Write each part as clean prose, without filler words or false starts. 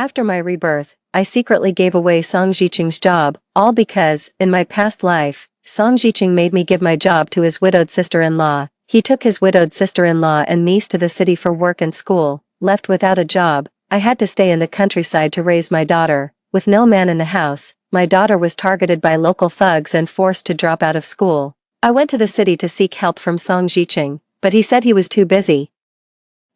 After my rebirth, I secretly gave away Song Jiqing's job, all because, in my past life, Song Jiqing made me give my job to his widowed sister-in-law. He took his widowed sister-in-law and niece to the city for work and school. Left without a job, I had to stay in the countryside to raise my daughter. With no man in the house, my daughter was targeted by local thugs and forced to drop out of school. I went to the city to seek help from Song Jiqing, but he said he was too busy.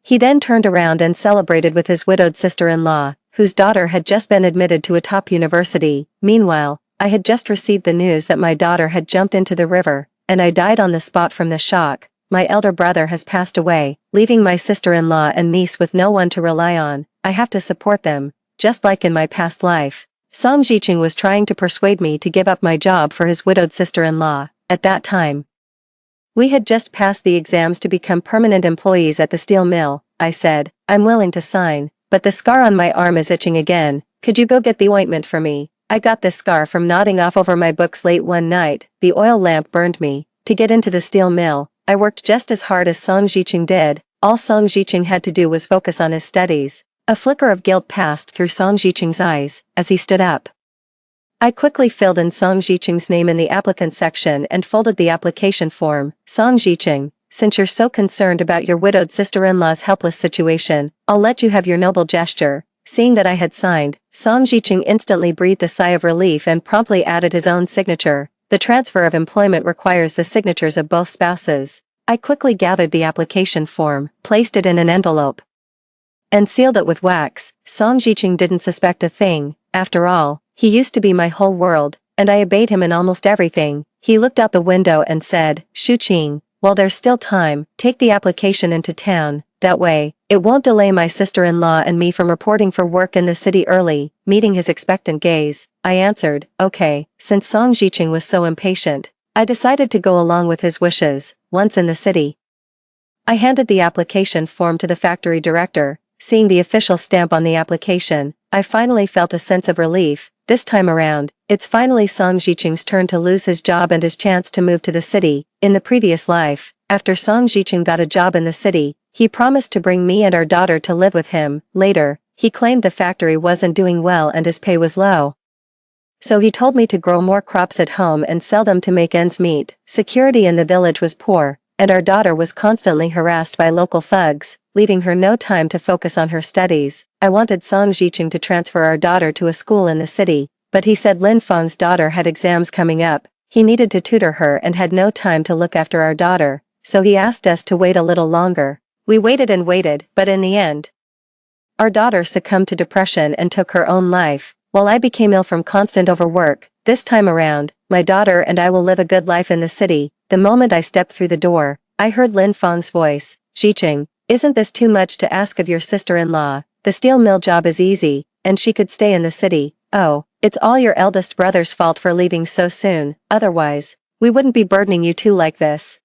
He then turned around and celebrated with his widowed sister-in-law, whose daughter had just been admitted to a top university. Meanwhile, I had just received the news that my daughter had jumped into the river, and I died on the spot from the shock. My elder brother has passed away, leaving my sister-in-law and niece with no one to rely on. I have to support them, just like in my past life. Song Jiqing was trying to persuade me to give up my job for his widowed sister-in-law. At that time, we had just passed the exams to become permanent employees at the steel mill. I said, I'm willing to sign, but the scar on my arm is itching again. Could you go get the ointment for me? I got this scar from nodding off over my books late one night. The oil lamp burned me. To get into the steel mill, I worked just as hard as Song Jiqing did. All Song Jiqing had to do was focus on his studies. A flicker of guilt passed through Song Jiqing's eyes as he stood up. I quickly filled in Song Jiqing's name in the applicant section and folded the application form. Song Jiqing, since you're so concerned about your widowed sister-in-law's helpless situation, I'll let you have your noble gesture. Seeing that I had signed, Song Jiqing instantly breathed a sigh of relief and promptly added his own signature. The transfer of employment requires the signatures of both spouses. I quickly gathered the application form, placed it in an envelope, and sealed it with wax. Song Jiqing didn't suspect a thing. After all, he used to be my whole world, and I obeyed him in almost everything. He looked out the window and said, Shuqing, while there's still time, take the application into town. That way, it won't delay my sister-in-law and me from reporting for work in the city early. Meeting his expectant gaze, I answered, okay. Since Song Jiqing was so impatient, I decided to go along with his wishes. Once in the city, I handed the application form to the factory director. Seeing the official stamp on the application, I finally felt a sense of relief. This time around, it's finally Song Jiqing's turn to lose his job and his chance to move to the city. In the previous life, after Song Jiqing got a job in the city, he promised to bring me and our daughter to live with him. Later, he claimed the factory wasn't doing well and his pay was low. So he told me to grow more crops at home and sell them to make ends meet. Security in the village was poor, and our daughter was constantly harassed by local thugs, leaving her no time to focus on her studies. I wanted Song Jiqing to transfer our daughter to a school in the city, but he said Lin Feng's daughter had exams coming up. He needed to tutor her and had no time to look after our daughter, so he asked us to wait a little longer. We waited and waited, but in the end, our daughter succumbed to depression and took her own life, while I became ill from constant overwork. This time around, my daughter and I will live a good life in the city. The moment I stepped through the door, I heard Lin Feng's voice. Jiqing, isn't this too much to ask of your sister-in-law? The steel mill job is easy, and she could stay in the city. Oh, it's all your eldest brother's fault for leaving so soon. Otherwise, we wouldn't be burdening you two like this.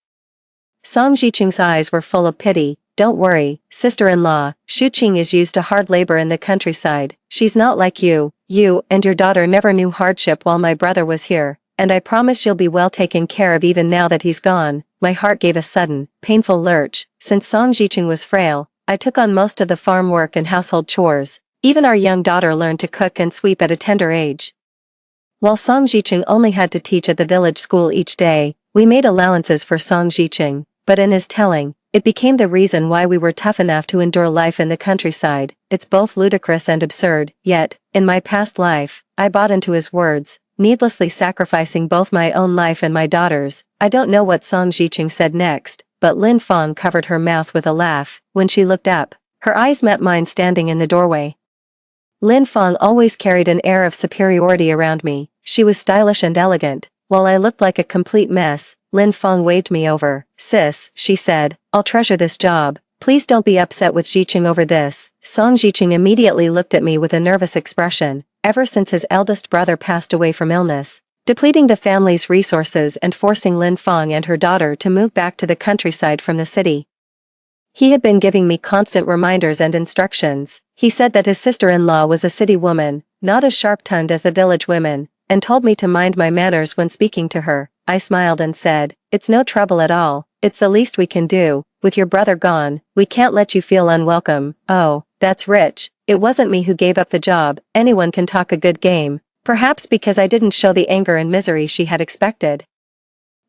Song Jiqing's eyes were full of pity. Don't worry, sister-in-law, Shuqing is used to hard labor in the countryside. She's not like you. You and your daughter never knew hardship while my brother was here, and I promise you'll be well taken care of even now that he's gone. My heart gave a sudden, painful lurch. Since Song Jiqing was frail, I took on most of the farm work and household chores. Even our young daughter learned to cook and sweep at a tender age. While Song Jiqing only had to teach at the village school each day, we made allowances for Song Jiqing, but in his telling, it became the reason why we were tough enough to endure life in the countryside. It's both ludicrous and absurd, yet, in my past life, I bought into his words, needlessly sacrificing both my own life and my daughter's. I don't know what Song Jiqing said next, but Lin Feng covered her mouth with a laugh. When she looked up, her eyes met mine standing in the doorway. Lin Feng always carried an air of superiority around me. She was stylish and elegant. While I looked like a complete mess, Lin Feng waved me over. Sis, she said, I'll treasure this job. Please don't be upset with Jiqing over this. Song Jiqing immediately looked at me with a nervous expression. Ever since his eldest brother passed away from illness, depleting the family's resources and forcing Lin Feng and her daughter to move back to the countryside from the city, he had been giving me constant reminders and instructions. He said that his sister-in-law was a city woman, not as sharp-tongued as the village women, and told me to mind my manners when speaking to her. I smiled and said, it's no trouble at all. It's the least we can do. With your brother gone, we can't let you feel unwelcome. Oh, that's rich. It wasn't me who gave up the job. Anyone can talk a good game. Perhaps because I didn't show the anger and misery she had expected.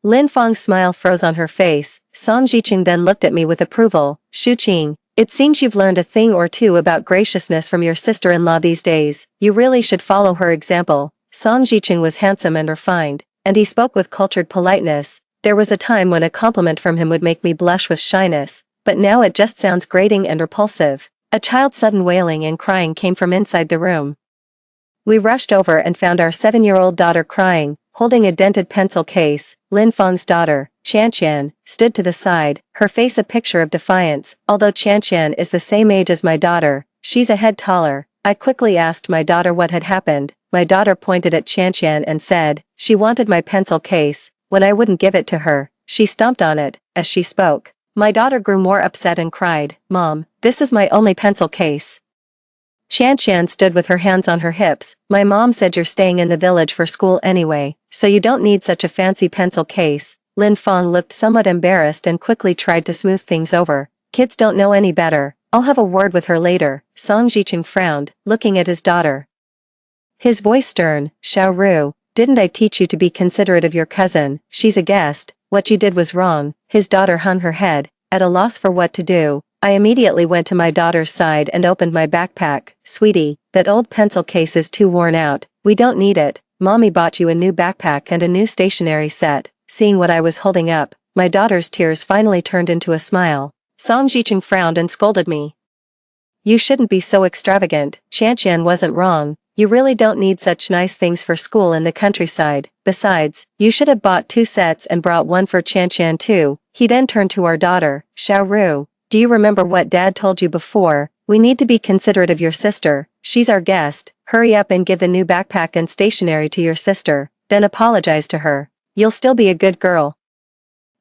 Lin Feng's smile froze on her face. Song Jiqing then looked at me with approval. Shu Qing, it seems you've learned a thing or two about graciousness from your sister-in-law these days. You really should follow her example. Song Jiqing was handsome and refined, and he spoke with cultured politeness. There was a time when a compliment from him would make me blush with shyness, but now it just sounds grating and repulsive. A child's sudden wailing and crying came from inside the room. We rushed over and found our 7-year-old daughter crying, holding a dented pencil case. Lin Feng's daughter, Qian, stood to the side, her face a picture of defiance. Although Qian is the same age as my daughter, she's a head taller. I quickly asked my daughter what had happened. My daughter pointed at Qian and said, she wanted my pencil case. When I wouldn't give it to her, she stomped on it. As she spoke, my daughter grew more upset and cried, Mom, this is my only pencil case. Qian stood with her hands on her hips. My mom said you're staying in the village for school anyway, so you don't need such a fancy pencil case. Lin Feng looked somewhat embarrassed and quickly tried to smooth things over. Kids don't know any better. I'll have a word with her later. Song Jiqing frowned, looking at his daughter. His voice stern. Xiao Ru, didn't I teach you to be considerate of your cousin? She's a guest. What you did was wrong. His daughter hung her head, at a loss for what to do. I immediately went to my daughter's side and opened my backpack. Sweetie, that old pencil case is too worn out. We don't need it. Mommy bought you a new backpack and a new stationery set. Seeing what I was holding up, my daughter's tears finally turned into a smile. Song Jiqing frowned and scolded me. You shouldn't be so extravagant. Qian wasn't wrong. You really don't need such nice things for school in the countryside. Besides, you should have bought 2 sets and brought one for Qian too. He then turned to our daughter, Xiao Ru. Do you remember what Dad told you before? We need to be considerate of your sister. She's our guest. Hurry up and give the new backpack and stationery to your sister, then apologize to her. You'll still be a good girl.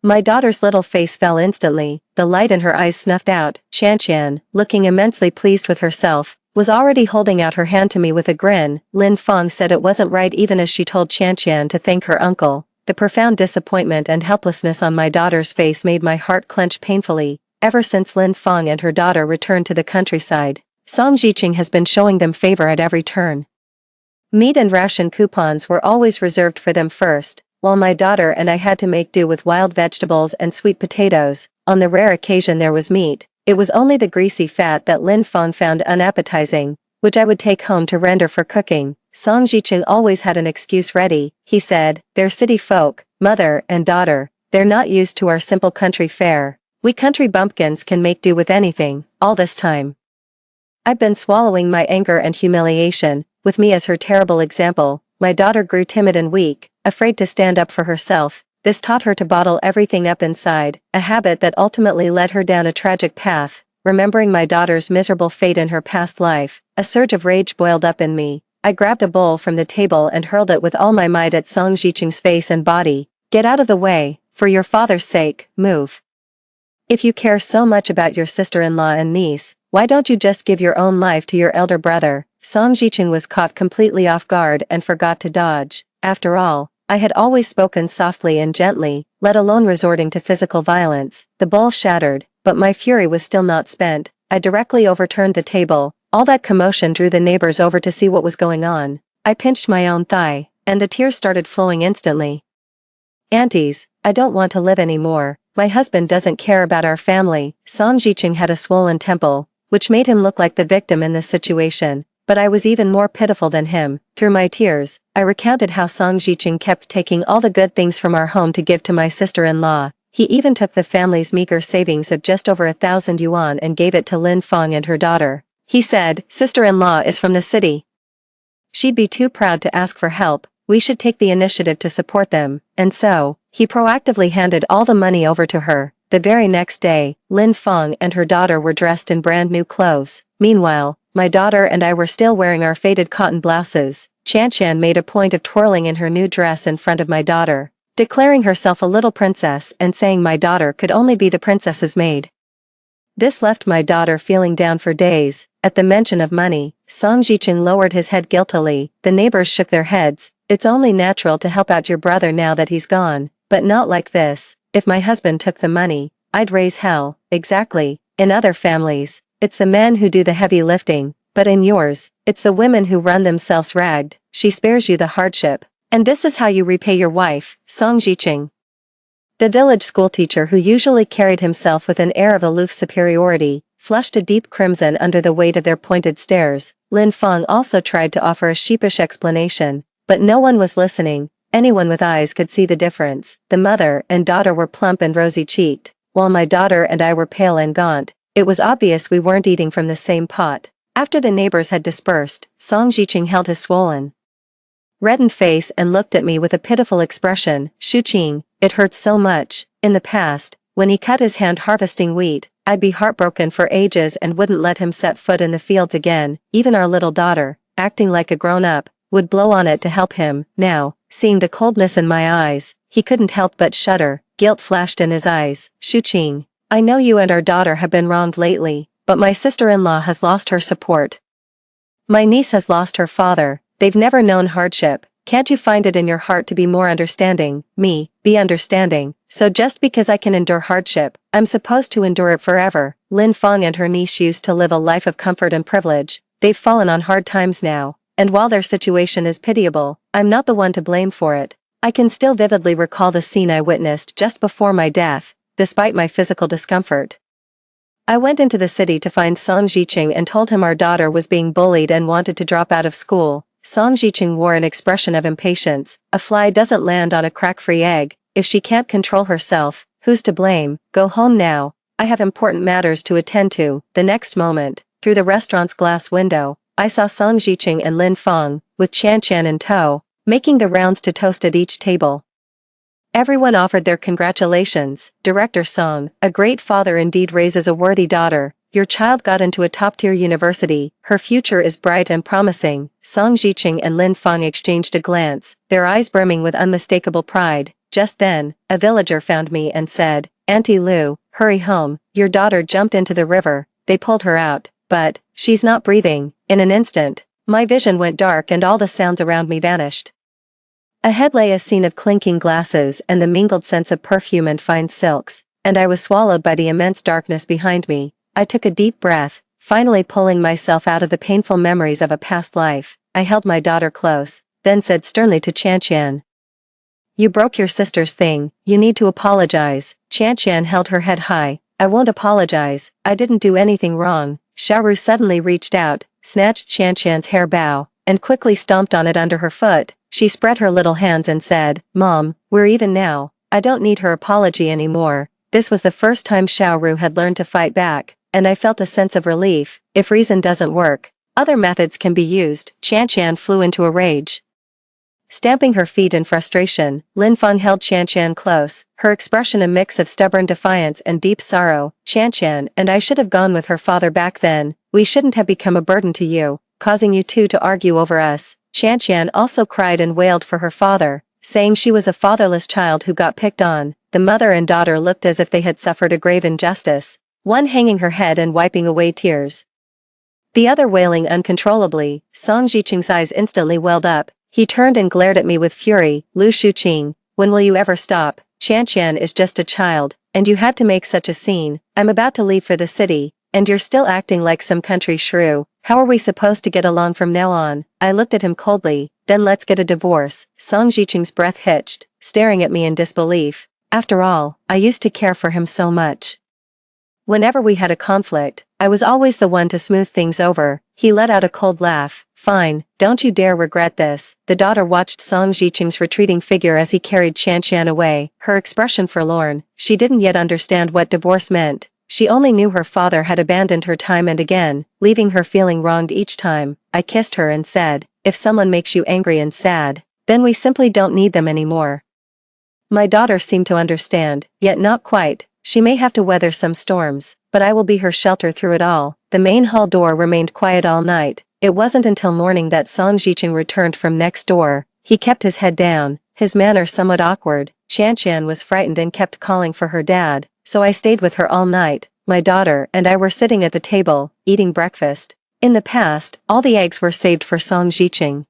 My daughter's little face fell instantly, the light in her eyes snuffed out. Qian, looking immensely pleased with herself, was already holding out her hand to me with a grin. Lin Feng said it wasn't right even as she told Qian to thank her uncle. The profound disappointment and helplessness on my daughter's face made my heart clench painfully. Ever since Lin Feng and her daughter returned to the countryside, Song Jiqing has been showing them favor at every turn. Meat and ration coupons were always reserved for them first, while my daughter and I had to make do with wild vegetables and sweet potatoes. On the rare occasion there was meat, it was only the greasy fat that Lin Feng found unappetizing, which I would take home to render for cooking. Song Jiqing always had an excuse ready. He said, they're city folk, mother and daughter, they're not used to our simple country fare. We country bumpkins can make do with anything. All this time, I've been swallowing my anger and humiliation. With me as her terrible example, my daughter grew timid and weak, afraid to stand up for herself. This taught her to bottle everything up inside, a habit that ultimately led her down a tragic path. Remembering my daughter's miserable fate in her past life, a surge of rage boiled up in me. I grabbed a bowl from the table and hurled it with all my might at Song Jiqing's face and body. Get out of the way, for your father's sake, move. If you care so much about your sister-in-law and niece, why don't you just give your own life to your elder brother? Song Jiqing was caught completely off guard and forgot to dodge. After all, I had always spoken softly and gently, let alone resorting to physical violence. The bowl shattered, but my fury was still not spent. I directly overturned the table. All that commotion drew the neighbors over to see what was going on. I pinched my own thigh, and the tears started flowing instantly. Aunties, I don't want to live anymore. My husband doesn't care about our family. Song Jiqing had a swollen temple, which made him look like the victim in this situation, but I was even more pitiful than him. Through my tears, I recounted how Song Jiqing kept taking all the good things from our home to give to my sister-in-law. He even took the family's meager savings of just over 1,000 yuan and gave it to Lin Feng and her daughter. He said, sister-in-law is from the city. She'd be too proud to ask for help. We should take the initiative to support them, and so, he proactively handed all the money over to her. The very next day, Lin Feng and her daughter were dressed in brand new clothes. Meanwhile, my daughter and I were still wearing our faded cotton blouses. Qian made a point of twirling in her new dress in front of my daughter, declaring herself a little princess and saying my daughter could only be the princess's maid. This left my daughter feeling down for days. At the mention of money, Song Jiqing lowered his head guiltily. The neighbors shook their heads. It's only natural to help out your brother now that he's gone, but not like this. If my husband took the money, I'd raise hell. Exactly. In other families, it's the men who do the heavy lifting, but in yours, it's the women who run themselves ragged. She spares you the hardship. And this is how you repay your wife, Song Jiqing. The village schoolteacher, who usually carried himself with an air of aloof superiority, flushed a deep crimson under the weight of their pointed stares. Lin Feng also tried to offer a sheepish explanation, but no one was listening. Anyone with eyes could see the difference. The mother and daughter were plump and rosy-cheeked, while my daughter and I were pale and gaunt. It was obvious we weren't eating from the same pot. After the neighbors had dispersed, Song Jiqing held his swollen, reddened face and looked at me with a pitiful expression. Shuqing, it hurts so much. In the past, when he cut his hand harvesting wheat, I'd be heartbroken for ages and wouldn't let him set foot in the fields again. Even our little daughter, acting like a grown-up, would blow on it to help him. Now, seeing the coldness in my eyes, he couldn't help but shudder. Guilt flashed in his eyes. Shuqing, I know you and our daughter have been wronged lately, but my sister-in-law has lost her support. My niece has lost her father. They've never known hardship. Can't you find it in your heart to be more understanding? Be understanding. So just because I can endure hardship, I'm supposed to endure it forever. Lin Feng and her niece used to live a life of comfort and privilege. They've fallen on hard times now, and while their situation is pitiable, I'm not the one to blame for it. I can still vividly recall the scene I witnessed just before my death, despite my physical discomfort. I went into the city to find Song Jiqing and told him our daughter was being bullied and wanted to drop out of school. Song Jiqing wore an expression of impatience. A fly doesn't land on a crack-free egg. If she can't control herself, who's to blame? Go home now. I have important matters to attend to. The next moment, through the restaurant's glass window, I saw Song Jiqing and Lin Feng, with Chan in tow, making the rounds to toast at each table. Everyone offered their congratulations. Director Song, a great father indeed raises a worthy daughter. Your child got into a top-tier university. Her future is bright and promising. Song Jiqing and Lin Feng exchanged a glance, their eyes brimming with unmistakable pride. Just then, a villager found me and said, Auntie Lu, hurry home, your daughter jumped into the river. They pulled her out, but she's not breathing. In an instant, my vision went dark and all the sounds around me vanished. Ahead lay a scene of clinking glasses and the mingled scents of perfume and fine silks, and I was swallowed by the immense darkness behind me. I took a deep breath, finally pulling myself out of the painful memories of a past life. I held my daughter close, then said sternly to Chan. You broke your sister's thing, you need to apologize. Chan held her head high. I won't apologize, I didn't do anything wrong. Xiaoru suddenly reached out, snatched Chan's hair bow, and quickly stomped on it under her foot. She spread her little hands and said, Mom, we're even now. I don't need her apology anymore. This was the first time Xiaoru had learned to fight back, and I felt a sense of relief. If reason doesn't work, other methods can be used. Chan flew into a rage. Stamping her feet in frustration, Lin Feng held Chan close, her expression a mix of stubborn defiance and deep sorrow. Chan, and I should have gone with her father back then. We shouldn't have become a burden to you, causing you two to argue over us. Chan also cried and wailed for her father, saying she was a fatherless child who got picked on. The mother and daughter looked as if they had suffered a grave injustice, one hanging her head and wiping away tears, the other wailing uncontrollably. Song Jiqing's eyes instantly welled up. He turned and glared at me with fury. Lu Shuqing, when will you ever stop? Chan is just a child, and you had to make such a scene. I'm about to leave for the city, and you're still acting like some country shrew. How are we supposed to get along from now on? I looked at him coldly. Then let's get a divorce. Song Jiqing's breath hitched, staring at me in disbelief. After all, I used to care for him so much. Whenever we had a conflict, I was always the one to smooth things over. He let out a cold laugh. Fine, don't you dare regret this. The daughter watched Song Jiqing's retreating figure as he carried Chan away, her expression forlorn. She didn't yet understand what divorce meant. She only knew her father had abandoned her time and again, leaving her feeling wronged each time. I kissed her and said, if someone makes you angry and sad, then we simply don't need them anymore. My daughter seemed to understand, yet not quite. She may have to weather some storms, but I will be her shelter through it all. The main hall door remained quiet all night. It wasn't until morning that Song Jiqing returned from next door. He kept his head down, his manner somewhat awkward. Chan was frightened and kept calling for her dad, so I stayed with her all night. My daughter and I were sitting at the table, eating breakfast. In the past, all the eggs were saved for Song Jiqing.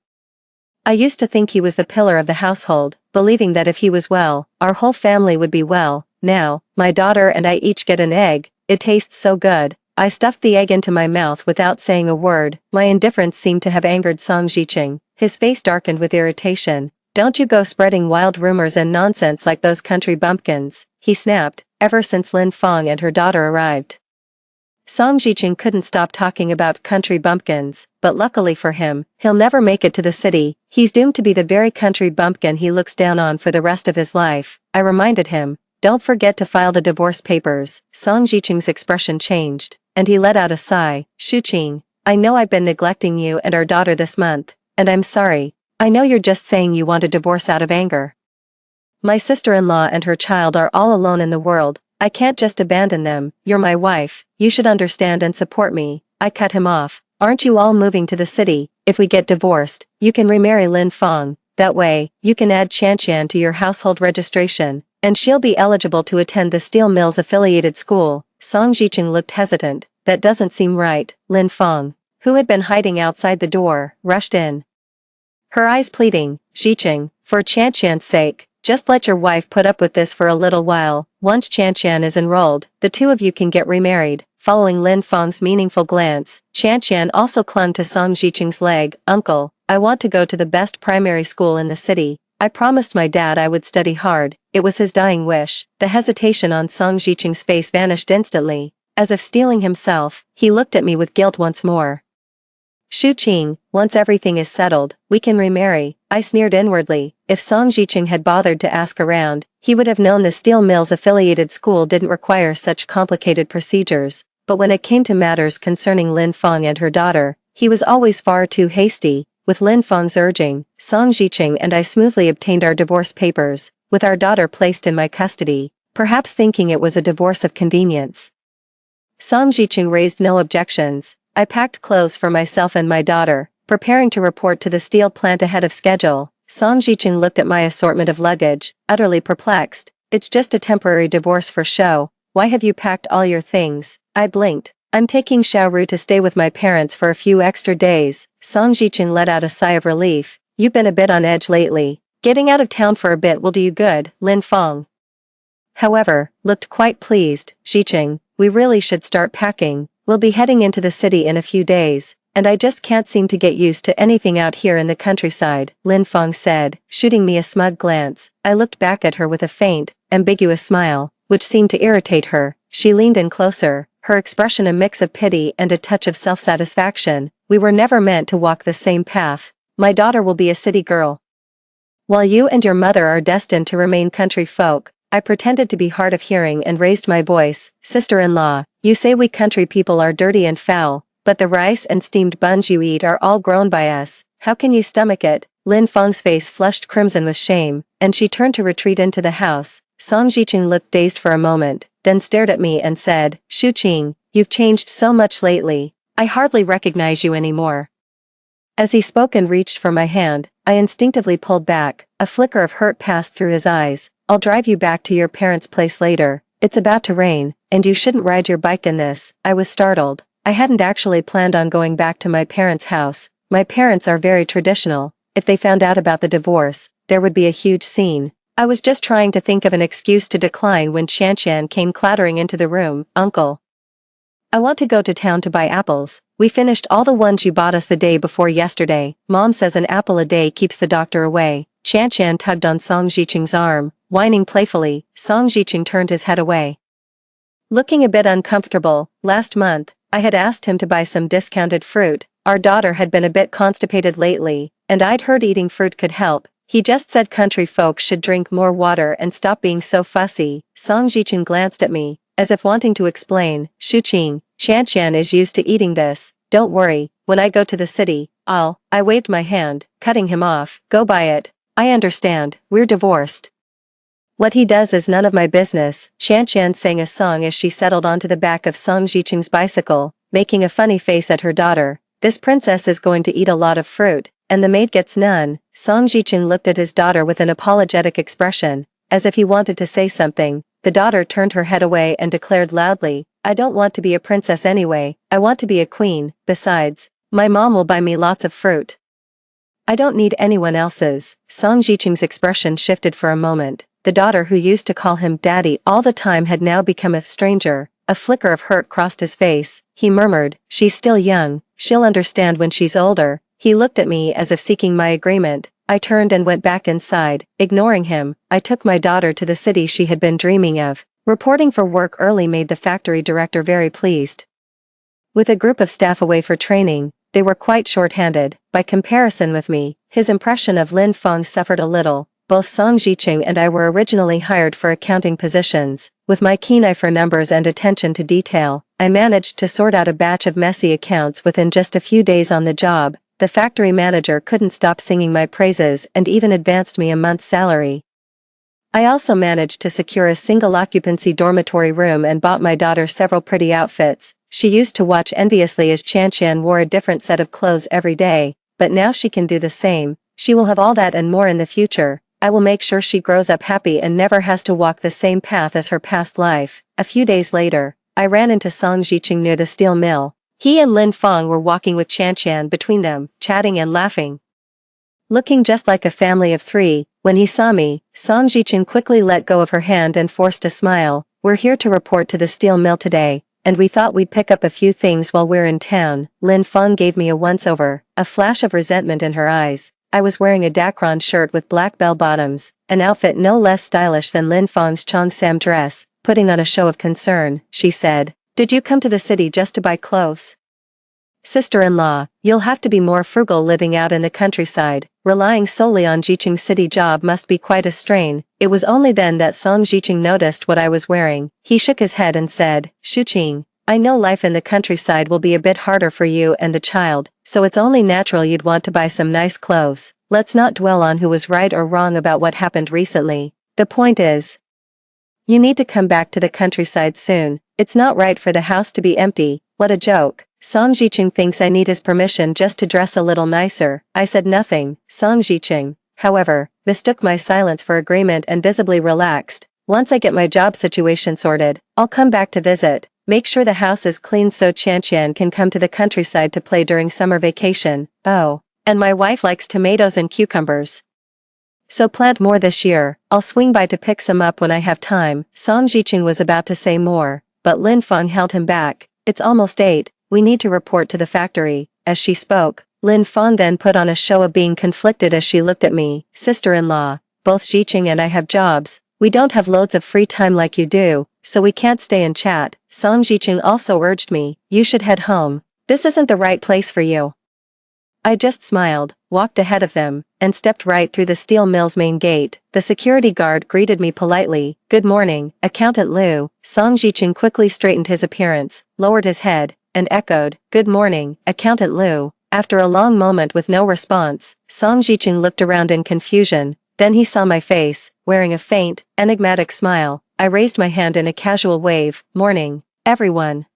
I used to think he was the pillar of the household, believing that if he was well, our whole family would be well. Now, my daughter and I each get an egg. It tastes so good. I stuffed the egg into my mouth without saying a word. My indifference seemed to have angered Song Jiqing. His face darkened with irritation. "Don't you go spreading wild rumors and nonsense like those country bumpkins," he snapped, ever since Lin Feng and her daughter arrived. Song Jiqing couldn't stop talking about country bumpkins, but luckily for him, he'll never make it to the city. He's doomed to be the very country bumpkin he looks down on for the rest of his life. I reminded him, "Don't forget to file the divorce papers." Song Jiqing's expression changed, and he let out a sigh. "Shuqing, I know I've been neglecting you and our daughter this month, and I'm sorry. I know you're just saying you want a divorce out of anger. My sister-in-law and her child are all alone in the world. I can't just abandon them. You're my wife. You should understand and support me." I cut him off. "Aren't you all moving to the city? If we get divorced, you can remarry Lin Feng. That way, you can add Qianqian to your household registration, and she'll be eligible to attend the steel mills affiliated school." Song Jiqing looked hesitant. "That doesn't seem right." Lin Feng, who had been hiding outside the door, rushed in. Her eyes pleading, "Jiqing, for Qianqian's sake, just let your wife put up with this for a little while. Once Qianqian is enrolled, the two of you can get remarried." Following Lin Feng's meaningful glance, Qianqian also clung to Song Jiqing's leg. "Uncle, I want to go to the best primary school in the city. I promised my dad I would study hard." It was his dying wish. The hesitation on Song Jiqing's face vanished instantly. As if steeling himself, he looked at me with guilt once more. "Shuqing, once everything is settled, we can remarry." I sneered inwardly. If Song Jiqing had bothered to ask around, he would have known the steel mills affiliated school didn't require such complicated procedures. But when it came to matters concerning Lin Feng and her daughter, he was always far too hasty. With Lin Feng's urging, Song Jiqing and I smoothly obtained our divorce papers, with our daughter placed in my custody, perhaps thinking it was a divorce of convenience. Song Jiqing raised no objections. I packed clothes for myself and my daughter, preparing to report to the steel plant ahead of schedule. Song Jiqing looked at my assortment of luggage, utterly perplexed. "It's just a temporary divorce for show. Why have you packed all your things?" I blinked. "I'm taking Xiaoru to stay with my parents for a few extra days." Song Jiqing let out a sigh of relief. "You've been a bit on edge lately. Getting out of town for a bit will do you good." Lin Feng, however, looked quite pleased. "Jiqing, we really should start packing. We'll be heading into the city in a few days, and I just can't seem to get used to anything out here in the countryside," Lin Feng said, shooting me a smug glance. I looked back at her with a faint, ambiguous smile, which seemed to irritate her. She leaned in closer, her expression a mix of pity and a touch of self-satisfaction. "We were never meant to walk the same path. My daughter will be a city girl, while you and your mother are destined to remain country folk." I pretended to be hard of hearing and raised my voice. "Sister-in-law, you say we country people are dirty and foul, but the rice and steamed buns you eat are all grown by us. How can you stomach it?" Lin Feng's face flushed crimson with shame, and she turned to retreat into the house. Song Jiqing looked dazed for a moment, then stared at me and said, "Shuqing, you've changed so much lately. I hardly recognize you anymore." As he spoke and reached for my hand, I instinctively pulled back. A flicker of hurt passed through his eyes. "I'll drive you back to your parents' place later. It's about to rain, and you shouldn't ride your bike in this." I was startled. I hadn't actually planned on going back to my parents' house. My parents are very traditional. If they found out about the divorce, there would be a huge scene. I was just trying to think of an excuse to decline when Qianqian came clattering into the room. "Uncle, I want to go to town to buy apples. We finished all the ones you bought us the day before yesterday. Mom says an apple a day keeps the doctor away." Qianqian tugged on Song Jiqing's arm, whining playfully. Song Jiqing turned his head away, looking a bit uncomfortable. "Last month, I had asked him to buy some discounted fruit. Our daughter had been a bit constipated lately, and I'd heard eating fruit could help. He just said country folks should drink more water and stop being so fussy." Song Jiqing glanced at me, as if wanting to explain. "Shuqing, Qianqian is used to eating this. Don't worry, when I go to the city, I waved my hand, cutting him off. "Go buy it. I understand, we're divorced. What he does is none of my business." Qianqian sang a song as she settled onto the back of Song Jiqing's bicycle, making a funny face at her daughter. "This princess is going to eat a lot of fruit, and the maid gets none." Song Jiqing looked at his daughter with an apologetic expression, as if he wanted to say something. The daughter turned her head away and declared loudly, "I don't want to be a princess anyway. I want to be a queen. Besides, my mom will buy me lots of fruit. I don't need anyone else's." Song Jiqing's expression shifted for a moment. The daughter who used to call him daddy all the time had now become a stranger, A flicker of hurt crossed his face. He murmured, "She's still young, she'll understand when she's older." He looked at me as if seeking my agreement. I turned and went back inside. Ignoring him, I took my daughter to the city she had been dreaming of. Reporting for work early made the factory director very pleased. With a group of staff away for training, they were quite short-handed. By comparison with me, his impression of Lin Feng suffered a little. Both Song Jiqing and I were originally hired for accounting positions. With my keen eye for numbers and attention to detail, I managed to sort out a batch of messy accounts within just a few days on the job. The factory manager couldn't stop singing my praises and even advanced me a month's salary. I also managed to secure a single-occupancy dormitory room and bought my daughter several pretty outfits. She used to watch enviously as Chan wore a different set of clothes every day, but now she can do the same. She will have all that and more in the future. I will make sure she grows up happy and never has to walk the same path as her past life. A few days later, I ran into Song Jiqing near the steel mill. He and Lin Feng were walking with Chan between them, chatting and laughing. Looking just like a family of three, when he saw me, Song Jiqing quickly let go of her hand and forced a smile. "We're here to report to the steel mill today, and we thought we'd pick up a few things while we're in town." Lin Feng gave me a once-over, a flash of resentment in her eyes. I was wearing a Dacron shirt with black bell-bottoms, an outfit no less stylish than Lin Feng's Cheongsam dress. Putting on a show of concern, she said, "Did you come to the city just to buy clothes?" "Sister-in-law, you'll have to be more frugal living out in the countryside. Relying solely on Jiqing's city job must be quite a strain." It was only then that Song Jiqing noticed what I was wearing. He shook his head and said, "Shuqing, I know life in the countryside will be a bit harder for you and the child, so it's only natural you'd want to buy some nice clothes. Let's not dwell on who was right or wrong about what happened recently. The point is, you need to come back to the countryside soon. It's not right for the house to be empty." What a joke. Song Jiqing thinks I need his permission just to dress a little nicer. I said nothing. Song Jiqing, however, mistook my silence for agreement and visibly relaxed. "Once I get my job situation sorted, I'll come back to visit. Make sure the house is clean so Chan can come to the countryside to play during summer vacation. Oh, and my wife likes tomatoes and cucumbers, so plant more this year. I'll swing by to pick some up when I have time." Song Jiqing was about to say more, but Lin Feng held him back. "It's almost 8, we need to report to the factory." As she spoke, Lin Feng then put on a show of being conflicted as she looked at me. "Sister-in-law, both Jiqing and I have jobs. We don't have loads of free time like you do, so we can't stay and chat." Song Jiqing also urged me, "You should head home. This isn't the right place for you." I just smiled, walked ahead of them, and stepped right through the steel mill's main gate. The security guard greeted me politely. "Good morning, Accountant Liu." Song Jiqing quickly straightened his appearance, lowered his head, and echoed, "Good morning, Accountant Liu." After a long moment with no response, Song Jiqing looked around in confusion. Then he saw my face, wearing a faint, enigmatic smile. I raised my hand in a casual wave. "Morning, everyone."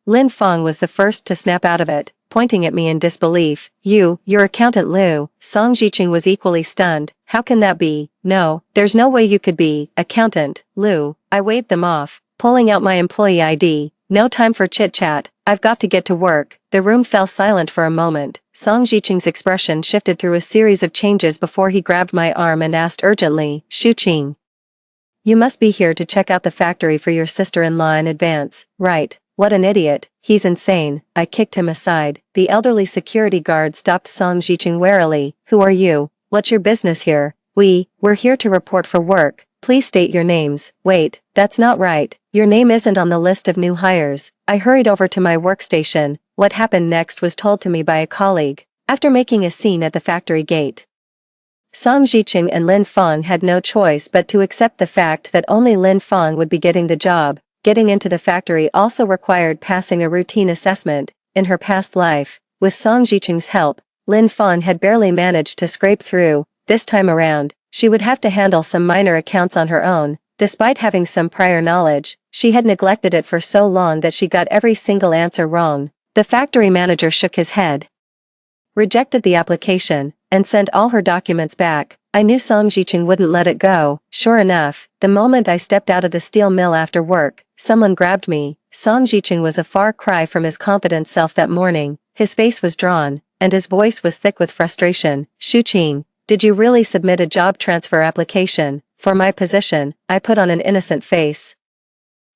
Lin Feng was the first to snap out of it, pointing at me in disbelief. You're Accountant Liu." Song Jiqing was equally stunned. "How can that be? No, there's no way you could be Accountant Liu." I waved them off, pulling out my employee ID. "No time for chit-chat, I've got to get to work." The room fell silent for a moment. Song Jiqing's expression shifted through a series of changes before he grabbed my arm and asked urgently, "Shuqing, you must be here to check out the factory for your sister-in-law in advance, right?" What an idiot. He's insane. I kicked him aside. The elderly security guard stopped Song Jiqing warily. "Who are you? What's your business here?" We're here to report for work. Please state your names." "Wait, that's not right. Your name isn't on the list of new hires." I hurried over to my workstation. What happened next was told to me by a colleague. After making a scene at the factory gate, Song Jiqing and Lin Feng had no choice but to accept the fact that only Lin Feng would be getting the job. Getting into the factory also required passing a routine assessment. In her past life, with Song Jiqing's help, Lin Feng had barely managed to scrape through. This time around, she would have to handle some minor accounts on her own. Despite having some prior knowledge, she had neglected it for so long that she got every single answer wrong. The factory manager shook his head, rejected the application, and sent all her documents back. I knew Song Jiqing wouldn't let it go. Sure enough, the moment I stepped out of the steel mill after work, someone grabbed me. Song Jiqing was a far cry from his confident self that morning. His face was drawn, and his voice was thick with frustration. "Shuqing, did you really submit a job transfer application for my position?" I put on an innocent face.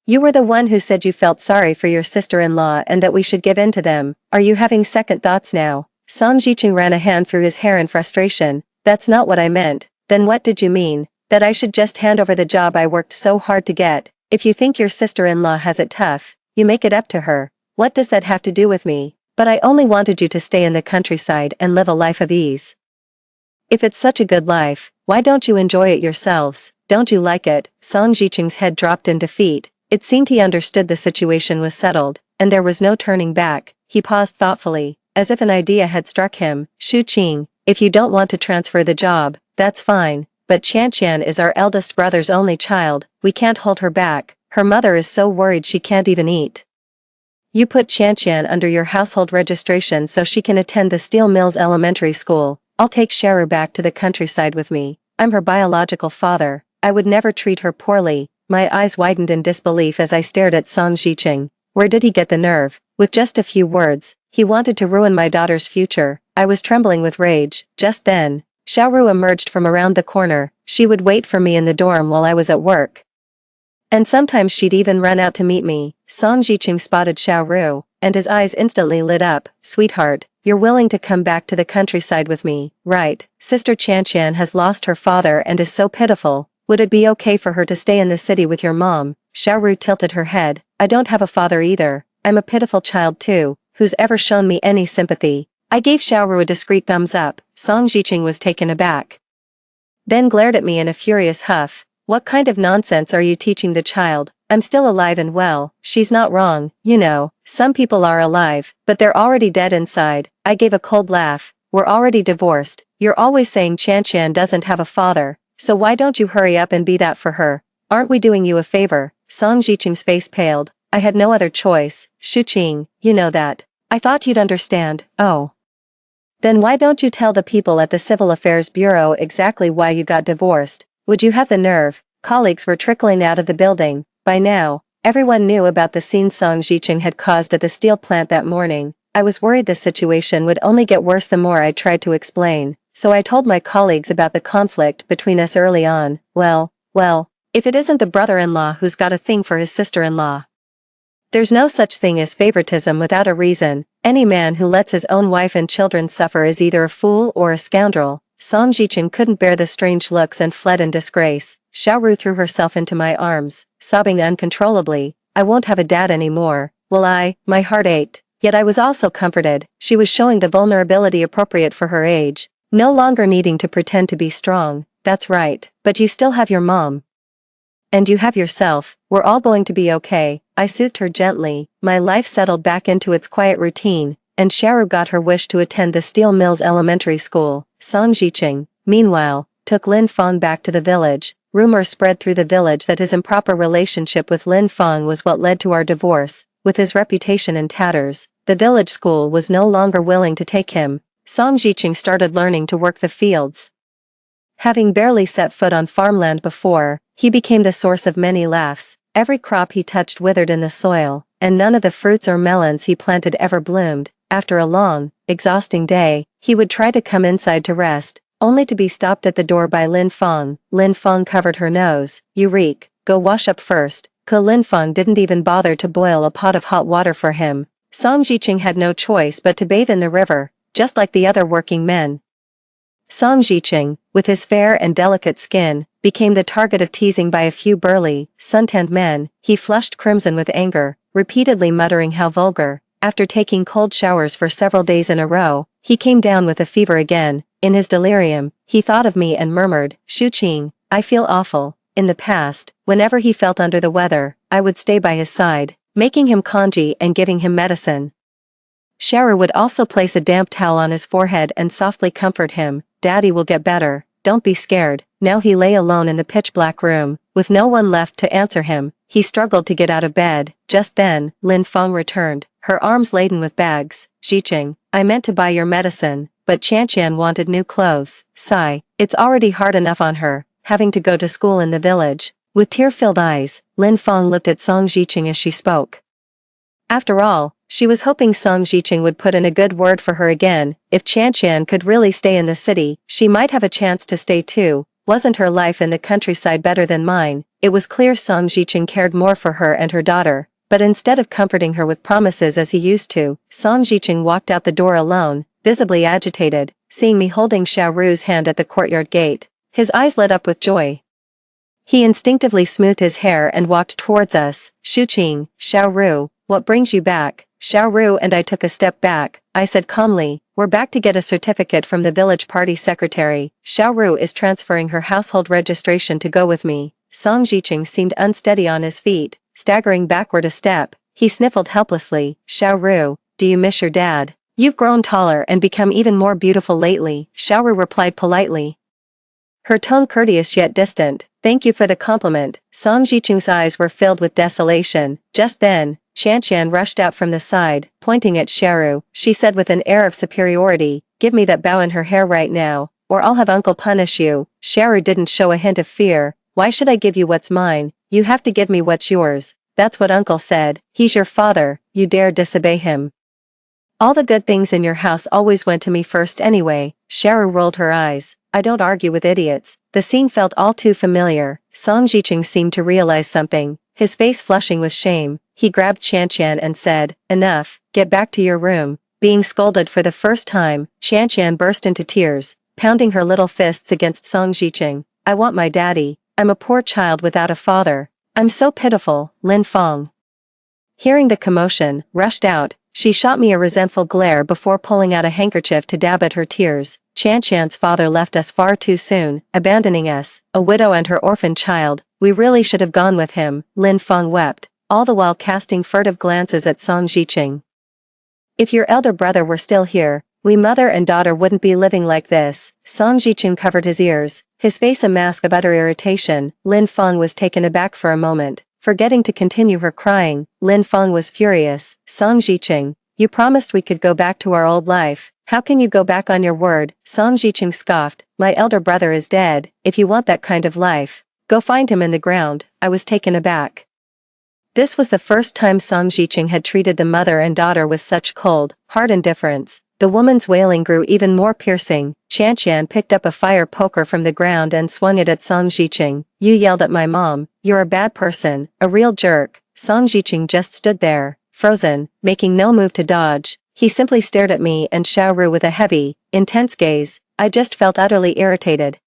You were the one who said you felt sorry for your sister-in-law and that we should give in to them. Are you having second thoughts now? Song Jiqing ran a hand through his hair in frustration. That's not what I meant. Then what did you mean? That I should just hand over the job I worked so hard to get? If you think your sister-in-law has it tough, you make it up to her. What does that have to do with me? But I only wanted you to stay in the countryside and live a life of ease. If it's such a good life, why don't you enjoy it yourselves? Don't you like it? Song Jiqing's head dropped in defeat. It seemed he understood the situation was settled, and there was no turning back. He paused thoughtfully, as if an idea had struck him. Shu Qing, if you don't want to transfer the job, that's fine, but Qian is our eldest brother's only child, we can't hold her back. Her mother is so worried she can't even eat. You put Qian under your household registration so she can attend the Steel Mills Elementary School. I'll take Xiaoru back to the countryside with me. I'm her biological father. I would never treat her poorly. My eyes widened in disbelief as I stared at Song Jiqing. Where did he get the nerve? With just a few words, he wanted to ruin my daughter's future. I was trembling with rage. Just then, Xiaoru emerged from around the corner. She would wait for me in the dorm while I was at work. And sometimes she'd even run out to meet me. Song Jiqing spotted Xiaoru, and his eyes instantly lit up. Sweetheart, you're willing to come back to the countryside with me, right? Sister Qian has lost her father and is so pitiful. Would it be okay for her to stay in the city with your mom? Xiaoru tilted her head. I don't have a father either. I'm a pitiful child too, who's ever shown me any sympathy. I gave Xiaoru a discreet thumbs up. Song Jiqing was taken aback. Then glared at me in a furious huff. What kind of nonsense are you teaching the child? I'm still alive and well. She's not wrong, you know. Some people are alive, but they're already dead inside. I gave a cold laugh. We're already divorced. You're always saying Qian doesn't have a father. So why don't you hurry up and be that for her? Aren't we doing you a favor? Song Jiqing's face paled. I had no other choice. Shu Qing, you know that. I thought you'd understand. Oh. Then why don't you tell the people at the Civil Affairs Bureau exactly why you got divorced? Would you have the nerve? Colleagues were trickling out of the building. By now, everyone knew about the scene Song Jiqing had caused at the steel plant that morning. I was worried the situation would only get worse the more I tried to explain. So I told my colleagues about the conflict between us early on. Well, if it isn't the brother-in-law who's got a thing for his sister-in-law. There's no such thing as favoritism without a reason. Any man who lets his own wife and children suffer is either a fool or a scoundrel. Song Jiqing couldn't bear the strange looks and fled in disgrace. Xiaoru threw herself into my arms, sobbing uncontrollably. I won't have a dad anymore, will I? My heart ached. Yet I was also comforted. She was showing the vulnerability appropriate for her age. No longer needing to pretend to be strong. That's right. But you still have your mom. And you have yourself. We're all going to be okay. I soothed her gently. My life settled back into its quiet routine, and Xiaoru got her wish to attend the Steel Mills Elementary School. Song Jiqing, meanwhile, took Lin Feng back to the village. Rumors spread through the village that his improper relationship with Lin Feng was what led to our divorce. With his reputation in tatters, the village school was no longer willing to take him. Song Jiqing started learning to work the fields. Having barely set foot on farmland before, he became the source of many laughs. Every crop he touched withered in the soil, and none of the fruits or melons he planted ever bloomed. After a long, exhausting day, he would try to come inside to rest, only to be stopped at the door by Lin Feng. Lin Feng covered her nose. You reek, go wash up first. Lin Feng didn't even bother to boil a pot of hot water for him. Song Jiqing had no choice but to bathe in the river, just like the other working men. Song Jiqing, with his fair and delicate skin, became the target of teasing by a few burly, suntanned men. He flushed crimson with anger, repeatedly muttering how vulgar. After taking cold showers for several days in a row, he came down with a fever again. In his delirium, he thought of me and murmured, Shu Qing, I feel awful. In the past, whenever he felt under the weather, I would stay by his side, making him congee and giving him medicine. Xiaoru would also place a damp towel on his forehead and softly comfort him. Daddy will get better, don't be scared. Now he lay alone in the pitch-black room, with no one left to answer him. He struggled to get out of bed. Just then, Lin Feng returned, her arms laden with bags. Jiqing, I meant to buy your medicine, but Qian wanted new clothes. Sigh, it's already hard enough on her, having to go to school in the village. With tear-filled eyes, Lin Feng looked at Song Jiqing as she spoke. After all, she was hoping Song Jiqing would put in a good word for her again. If Qian could really stay in the city, she might have a chance to stay too. Wasn't her life in the countryside better than mine? It was clear Song Jiqing cared more for her and her daughter, but instead of comforting her with promises as he used to, Song Jiqing walked out the door alone, visibly agitated, seeing me holding Xiao Ru's hand at the courtyard gate. His eyes lit up with joy. He instinctively smoothed his hair and walked towards us. Shuqing, Xiao Ru, what brings you back? Xiao Ru and I took a step back. I said calmly, we're back to get a certificate from the village party secretary. Xiao Ru is transferring her household registration to go with me. Song Jiqing seemed unsteady on his feet, staggering backward a step. He sniffled helplessly. Xiao Ru, do you miss your dad? You've grown taller and become even more beautiful lately, Xiao Ru replied politely. Her tone courteous yet distant. Thank you for the compliment. Song Jiqing's eyes were filled with desolation. Just then, Qianqian rushed out from the side, pointing at Xiaoru. She said with an air of superiority, give me that bow in her hair right now, or I'll have uncle punish you. Xiaoru didn't show a hint of fear. Why should I give you what's mine? You have to give me what's yours. That's what uncle said. He's your father. You dare disobey him. All the good things in your house always went to me first anyway. Xiaoru rolled her eyes. I don't argue with idiots. The scene felt all too familiar. Song Jiqing seemed to realize something, his face flushing with shame. He grabbed Qianqian and said, enough, get back to your room. Being scolded for the first time, Qianqian burst into tears, pounding her little fists against Song Jiqing. I want my daddy. I'm a poor child without a father. I'm so pitiful. Lin Feng, hearing the commotion, rushed out. She shot me a resentful glare before pulling out a handkerchief to dab at her tears. Qianqian's father left us far too soon, abandoning us, a widow and her orphan child. We really should have gone with him, Lin Feng wept, all the while casting furtive glances at Song Jiqing. If your elder brother were still here, we mother and daughter wouldn't be living like this. Song Jiqing covered his ears, his face a mask of utter irritation. Lin Feng was taken aback for a moment. Forgetting to continue her crying, Lin Feng was furious. Song Jiqing, you promised we could go back to our old life. How can you go back on your word? Song Jiqing scoffed. My elder brother is dead. If you want that kind of life, go find him in the ground. I was taken aback. This was the first time Song Jiqing had treated the mother and daughter with such cold, hard indifference. The woman's wailing grew even more piercing. Qianqian picked up a fire poker from the ground and swung it at Song Jiqing. You yelled at my mom. You're a bad person, a real jerk. Song Jiqing just stood there, frozen, making no move to dodge. He simply stared at me and Xiaoru with a heavy, intense gaze. I just felt utterly irritated.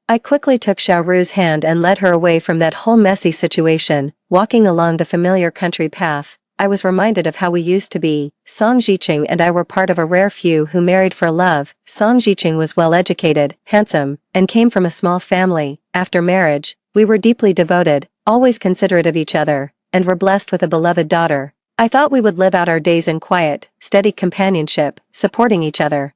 I quickly took Xiaoru's hand and led her away from that whole messy situation. Walking along the familiar country path, I was reminded of how we used to be. Song Jiqing and I were part of a rare few who married for love. Song Jiqing was well educated, handsome, and came from a small family. After marriage, we were deeply devoted, always considerate of each other, and were blessed with a beloved daughter. I thought we would live out our days in quiet, steady companionship, supporting each other.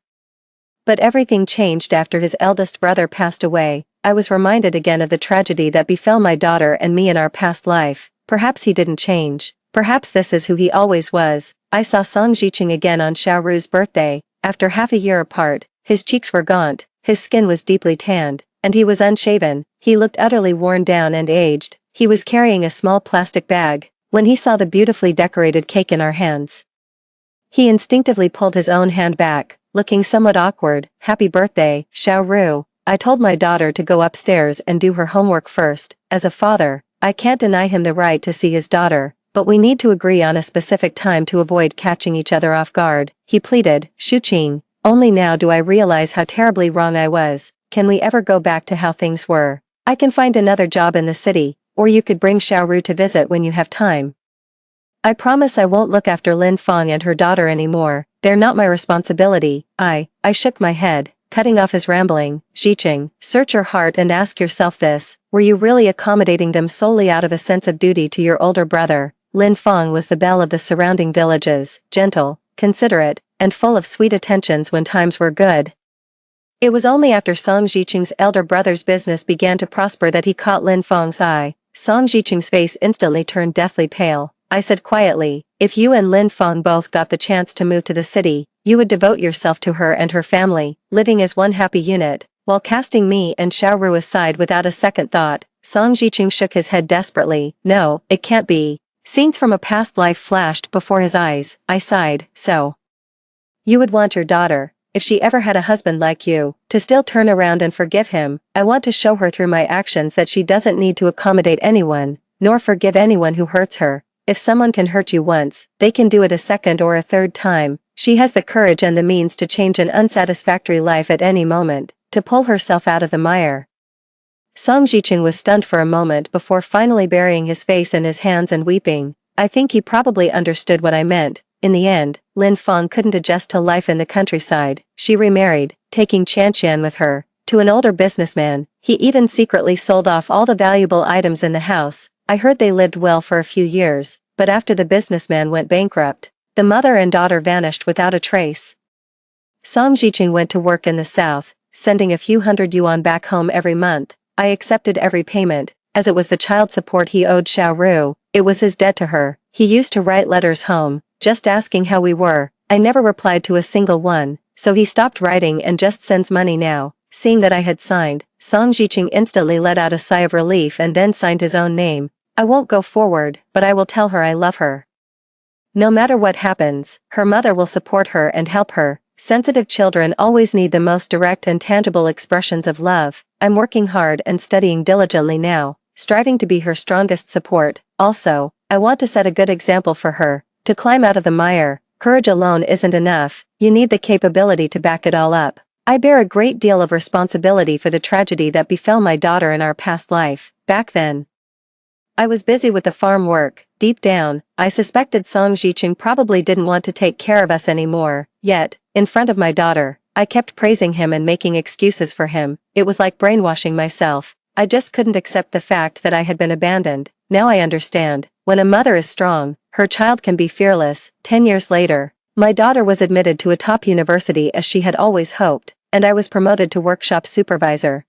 But everything changed after his eldest brother passed away. I was reminded again of the tragedy that befell my daughter and me in our past life. Perhaps he didn't change. Perhaps this is who he always was. I saw Song Jiqing again on Xiaoru's birthday. After half a year apart, his cheeks were gaunt, his skin was deeply tanned, and he was unshaven. He looked utterly worn down and aged. He was carrying a small plastic bag. When he saw the beautifully decorated cake in our hands, he instinctively pulled his own hand back, looking somewhat awkward. Happy birthday, Xiaoru. I told my daughter to go upstairs and do her homework first. As a father, I can't deny him the right to see his daughter, but we need to agree on a specific time to avoid catching each other off guard. He pleaded. Shuqing, only now do I realize how terribly wrong I was. Can we ever go back to how things were? I can find another job in the city, or you could bring Xiaoru to visit when you have time. I promise I won't look after Lin Feng and her daughter anymore. They're not my responsibility. I shook my head, cutting off his rambling. Jiqing, search your heart and ask yourself this. Were you really accommodating them solely out of a sense of duty to your older brother? Lin Feng was the belle of the surrounding villages, gentle, considerate, and full of sweet attentions when times were good. It was only after Song Jiqing's elder brother's business began to prosper that he caught Lin Feng's eye. Song Jiqing's face instantly turned deathly pale. I said quietly, if you and Lin Feng both got the chance to move to the city, you would devote yourself to her and her family, living as one happy unit, while casting me and Xiaoru aside without a second thought. Song Jiqing shook his head desperately. No, it can't be. Scenes from a past life flashed before his eyes. I sighed. So you would want your daughter, if she ever had a husband like you, to still turn around and forgive him. I want to show her through my actions that she doesn't need to accommodate anyone, nor forgive anyone who hurts her. If someone can hurt you once, they can do it a second or a third time. She has the courage and the means to change an unsatisfactory life at any moment, to pull herself out of the mire. Song Jiqing was stunned for a moment before finally burying his face in his hands and weeping. I think he probably understood what I meant. In the end, Lin Feng couldn't adjust to life in the countryside. She remarried, taking Qian with her, to an older businessman. He even secretly sold off all the valuable items in the house. I heard they lived well for a few years, but after the businessman went bankrupt, the mother and daughter vanished without a trace. Song Jiqing went to work in the south, sending a few hundred yuan back home every month. I accepted every payment, as it was the child support he owed Xiao Ru. It was his debt to her. He used to write letters home, just asking how we were. I never replied to a single one, so he stopped writing and just sends money now. Seeing that I had signed, Song Jiqing instantly let out a sigh of relief and then signed his own name. I won't go forward, but I will tell her I love her. No matter what happens, her mother will support her and help her. Sensitive children always need the most direct and tangible expressions of love. I'm working hard and studying diligently now, striving to be her strongest support. Also, I want to set a good example for her. To climb out of the mire, courage alone isn't enough. You need the capability to back it all up. I bear a great deal of responsibility for the tragedy that befell my daughter in our past life. Back then, I was busy with the farm work. Deep down, I suspected Song Jiqing probably didn't want to take care of us anymore. Yet, in front of my daughter, I kept praising him and making excuses for him. It was like brainwashing myself. I just couldn't accept the fact that I had been abandoned. Now I understand. When a mother is strong, her child can be fearless. 10 years later, my daughter was admitted to a top university as she had always hoped, and I was promoted to workshop supervisor.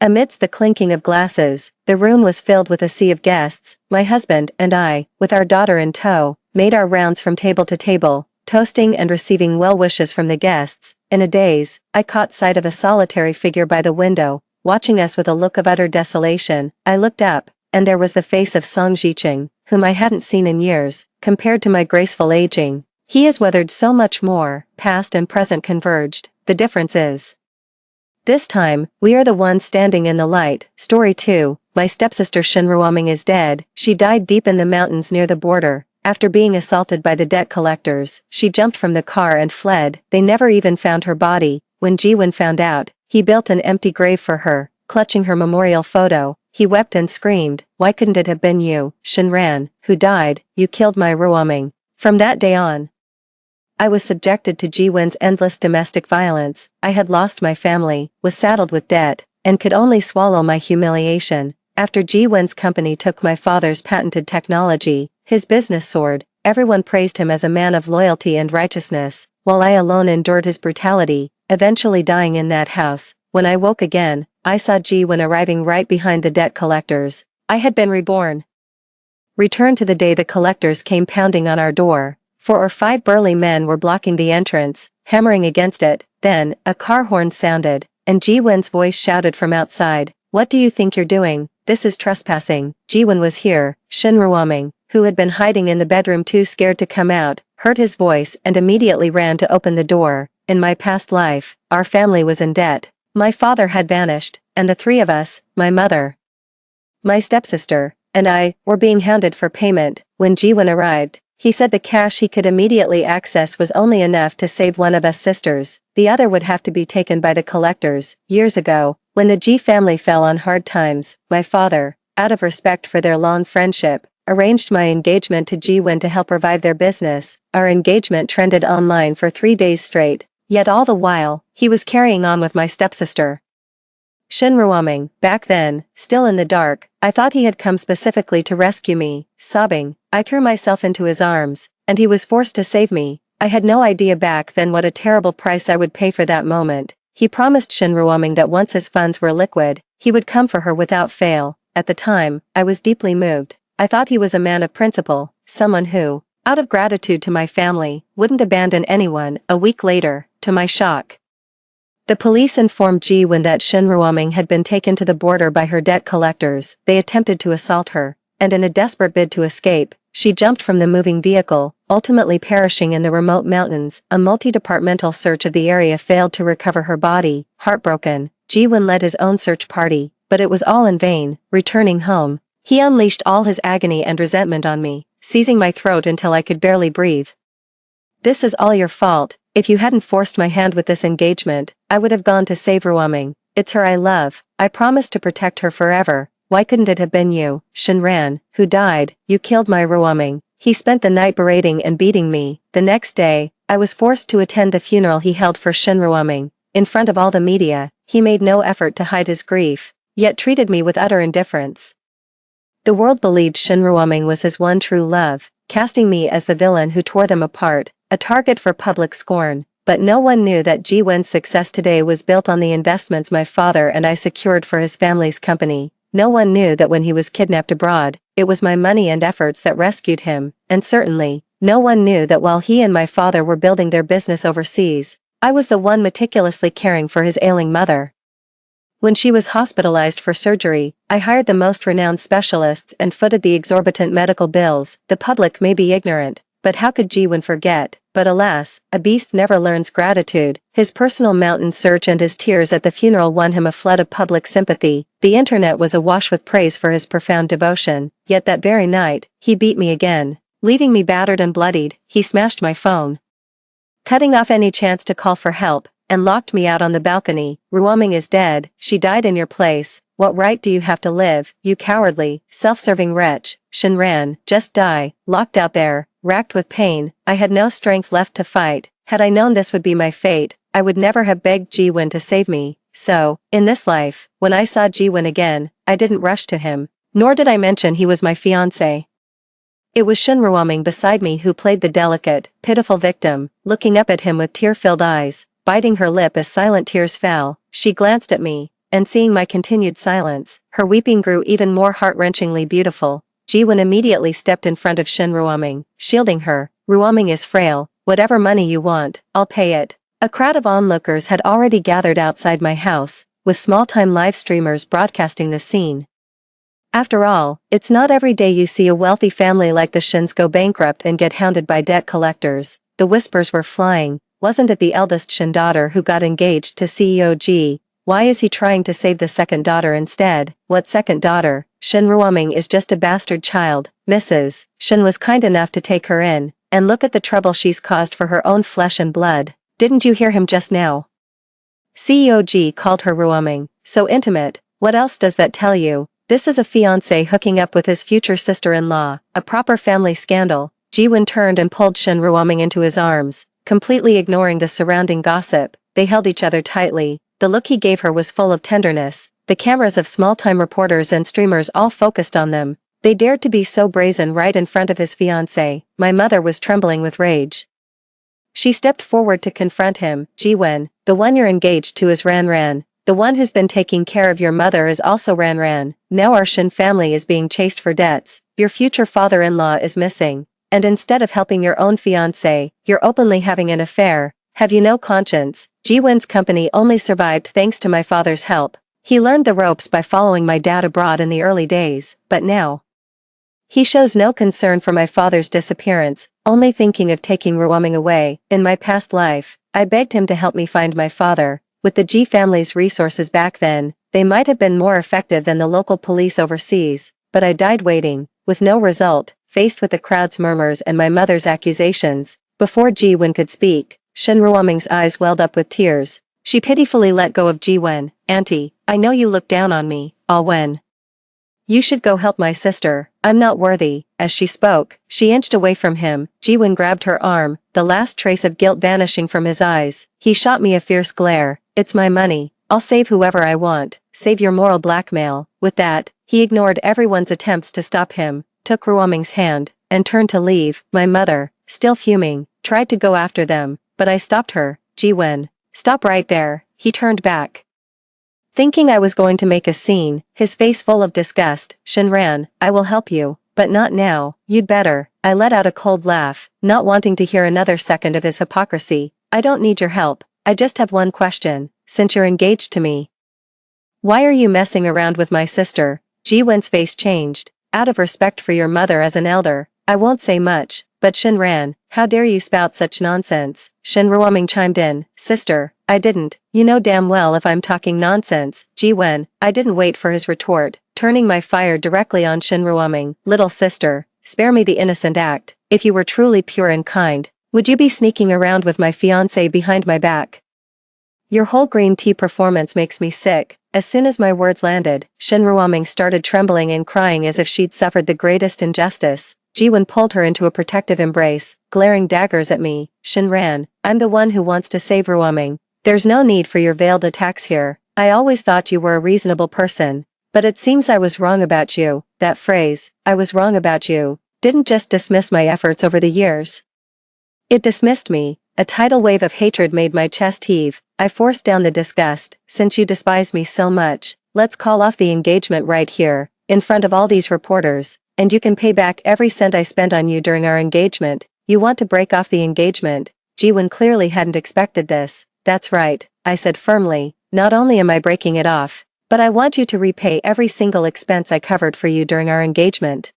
Amidst the clinking of glasses, the room was filled with a sea of guests. My husband and I, with our daughter in tow, made our rounds from table to table, toasting and receiving well wishes from the guests. In a daze, I caught sight of a solitary figure by the window, watching us with a look of utter desolation. I looked up, and there was the face of Song Jiqing, whom I hadn't seen in years. Compared to my graceful aging, he has weathered so much more. Past and present converged. The difference is, this time, we are the ones standing in the light. Story 2, my stepsister Shinruoming is dead. She died deep in the mountains near the border. After being assaulted by the debt collectors, she jumped from the car and fled. They never even found her body. When Jiwen found out, he built an empty grave for her. Clutching her memorial photo, he wept and screamed, "Why couldn't it have been you, Shinran, who died? You killed my Ruoming." From that day on, I was subjected to Jiwen's endless domestic violence. I had lost my family, was saddled with debt, and could only swallow my humiliation. After Jiwen's company took my father's patented technology, his business soared. Everyone praised him as a man of loyalty and righteousness, while I alone endured his brutality, eventually dying in that house. When I woke again, I saw Jiwen arriving right behind the debt collectors. I had been reborn. Returned to the day the collectors came pounding on our door. 4 or 5 burly men were blocking the entrance, hammering against it. Then, a car horn sounded, and Jiwen's voice shouted from outside, "What do you think you're doing? This is trespassing." Jiwen was here. Shinruoming, who had been hiding in the bedroom too scared to come out, heard his voice and immediately ran to open the door. In my past life, our family was in debt. My father had vanished, and the 3 of us, my mother, my stepsister, and I, were being hounded for payment. When Jiwen arrived, he said the cash he could immediately access was only enough to save one of us sisters. The other would have to be taken by the collectors. Years ago, when the Ji family fell on hard times, my father, out of respect for their long friendship, arranged my engagement to Jiwen to help revive their business. Our engagement trended online for 3 days straight, yet all the while, he was carrying on with my stepsister. Shinruoming, back then, still in the dark, I thought he had come specifically to rescue me. Sobbing, I threw myself into his arms, and he was forced to save me. I had no idea back then what a terrible price I would pay for that moment. He promised Shinruoming that once his funds were liquid, he would come for her without fail. At the time, I was deeply moved. I thought he was a man of principle, someone who, out of gratitude to my family, wouldn't abandon anyone. A week later, to my shock, the police informed Jiwen that Shinruoming had been taken to the border by her debt collectors. They attempted to assault her, and in a desperate bid to escape, she jumped from the moving vehicle, ultimately perishing in the remote mountains. A multi-departmental search of the area failed to recover her body. Heartbroken, Ji-won led his own search party, but it was all in vain. Returning home, he unleashed all his agony and resentment on me, seizing my throat until I could barely breathe. "This is all your fault. If you hadn't forced my hand with this engagement, I would have gone to save Ruoming. It's her I love. I promised to protect her forever. Why couldn't it have been you, Shinran, who died? You killed my Ruoming." He spent the night berating and beating me. The next day, I was forced to attend the funeral he held for Shin Ruoming. In front of all the media, he made no effort to hide his grief, yet treated me with utter indifference. The world believed Shin Ruoming was his one true love, casting me as the villain who tore them apart, a target for public scorn. But no one knew that Ji-won's success today was built on the investments my father and I secured for his family's company. No one knew that when he was kidnapped abroad, it was my money and efforts that rescued him, and certainly, no one knew that while he and my father were building their business overseas, I was the one meticulously caring for his ailing mother. When she was hospitalized for surgery, I hired the most renowned specialists and footed the exorbitant medical bills. The public may be ignorant, but how could Ji-won forget? But alas, a beast never learns gratitude. His personal mountain search and his tears at the funeral won him a flood of public sympathy. The internet was awash with praise for his profound devotion. Yet that very night, he beat me again. Leaving me battered and bloodied, he smashed my phone, cutting off any chance to call for help, and locked me out on the balcony. "Ruoming is dead. She died in your place. What right do you have to live, you cowardly, self-serving wretch?" Shinran, just die, locked out there, racked with pain. I had no strength left to fight. Had I known this would be my fate, I would never have begged Ji-won to save me. So, in this life, when I saw Ji-won again, I didn't rush to him, nor did I mention he was my fiancé. It was Shin Ruoming beside me who played the delicate, pitiful victim, looking up at him with tear-filled eyes, biting her lip as silent tears fell. She glanced at me, and seeing my continued silence, her weeping grew even more heart-wrenchingly beautiful. Ji-won immediately stepped in front of Shin Ruoming, shielding her. "Ruoming is frail. Whatever money you want, I'll pay it." A crowd of onlookers had already gathered outside my house, with small-time live streamers broadcasting the scene. After all, it's not every day you see a wealthy family like the Shins go bankrupt and get hounded by debt collectors. The whispers were flying. Wasn't it the eldest Shin daughter who got engaged to CEO Ji? Why is he trying to save the second daughter instead? What second daughter? Shin Ruoming is just a bastard child. Mrs. Shin was kind enough to take her in, and look at the trouble she's caused for her own flesh and blood. Didn't you hear him just now? CEO Ji called her Ruoming. So intimate. What else does that tell you? This is a fiancé hooking up with his future sister-in-law, a proper family scandal. Ji-won turned and pulled Shin Ruoming into his arms, completely ignoring the surrounding gossip. They held each other tightly. The look he gave her was full of tenderness. The cameras of small-time reporters and streamers all focused on them. They dared to be so brazen right in front of his fiancé. My mother was trembling with rage. She stepped forward to confront him. "Ji-won, the one you're engaged to is Ran. The one who's been taking care of your mother is also Ran. Now our Shin family is being chased for debts. Your future father-in-law is missing. And instead of helping your own fiancé, you're openly having an affair. Have you no conscience?" Ji-won's company only survived thanks to my father's help. He learned the ropes by following my dad abroad in the early days, but now he shows no concern for my father's disappearance, only thinking of taking Ruoming away. In my past life, I begged him to help me find my father. With the Ji family's resources back then, they might have been more effective than the local police overseas, but I died waiting, with no result, faced with the crowd's murmurs and my mother's accusations. Before Ji-won could speak, Shin Ruoming's eyes welled up with tears. She pitifully let go of Ji-won. "Auntie, I know you look down on me, when you should go help my sister. I'm not worthy." As she spoke, she inched away from him. Ji-won grabbed her arm, the last trace of guilt vanishing from his eyes. He shot me a fierce glare. "It's my money. I'll save whoever I want. Save your moral blackmail." With that, he ignored everyone's attempts to stop him, took Ruoming's hand, and turned to leave. My mother, still fuming, tried to go after them, but I stopped her. "Ji-won, stop right there." He turned back, thinking I was going to make a scene, his face full of disgust. "Shinran, I will help you, but not now. You'd better." I let out a cold laugh, not wanting to hear another second of his hypocrisy. "I don't need your help. I just have one question. Since you're engaged to me, why are you messing around with my sister?" Ji-won's face changed. "Out of respect for your mother as an elder, I won't say much, but Shinran, how dare you spout such nonsense? Shinrawaming chimed in, sister, I didn't, you know damn well if I'm talking nonsense. Jiwen, I didn't wait for his retort, turning my fire directly on Shinrawaming. Little sister, spare me the innocent act. If you were truly pure and kind, would you be sneaking around with my fiancé behind my back? Your whole green tea performance makes me sick. As soon as my words landed, Shinrawaming started trembling and crying as if she'd suffered the greatest injustice. Jiwen pulled her into a protective embrace, glaring daggers at me. Shinran, I'm the one who wants to save Ruoming. There's no need for your veiled attacks here. I always thought you were a reasonable person. But it seems I was wrong about you. That phrase, I was wrong about you, didn't just dismiss my efforts over the years. It dismissed me. A tidal wave of hatred made my chest heave. I forced down the disgust. Since you despise me so much, let's call off the engagement right here, in front of all these reporters, and you can pay back every cent I spent on you during our engagement. You want to break off the engagement? Jiwen clearly hadn't expected this. That's right, I said firmly. Not only am I breaking it off, but I want you to repay every single expense I covered for you during our engagement.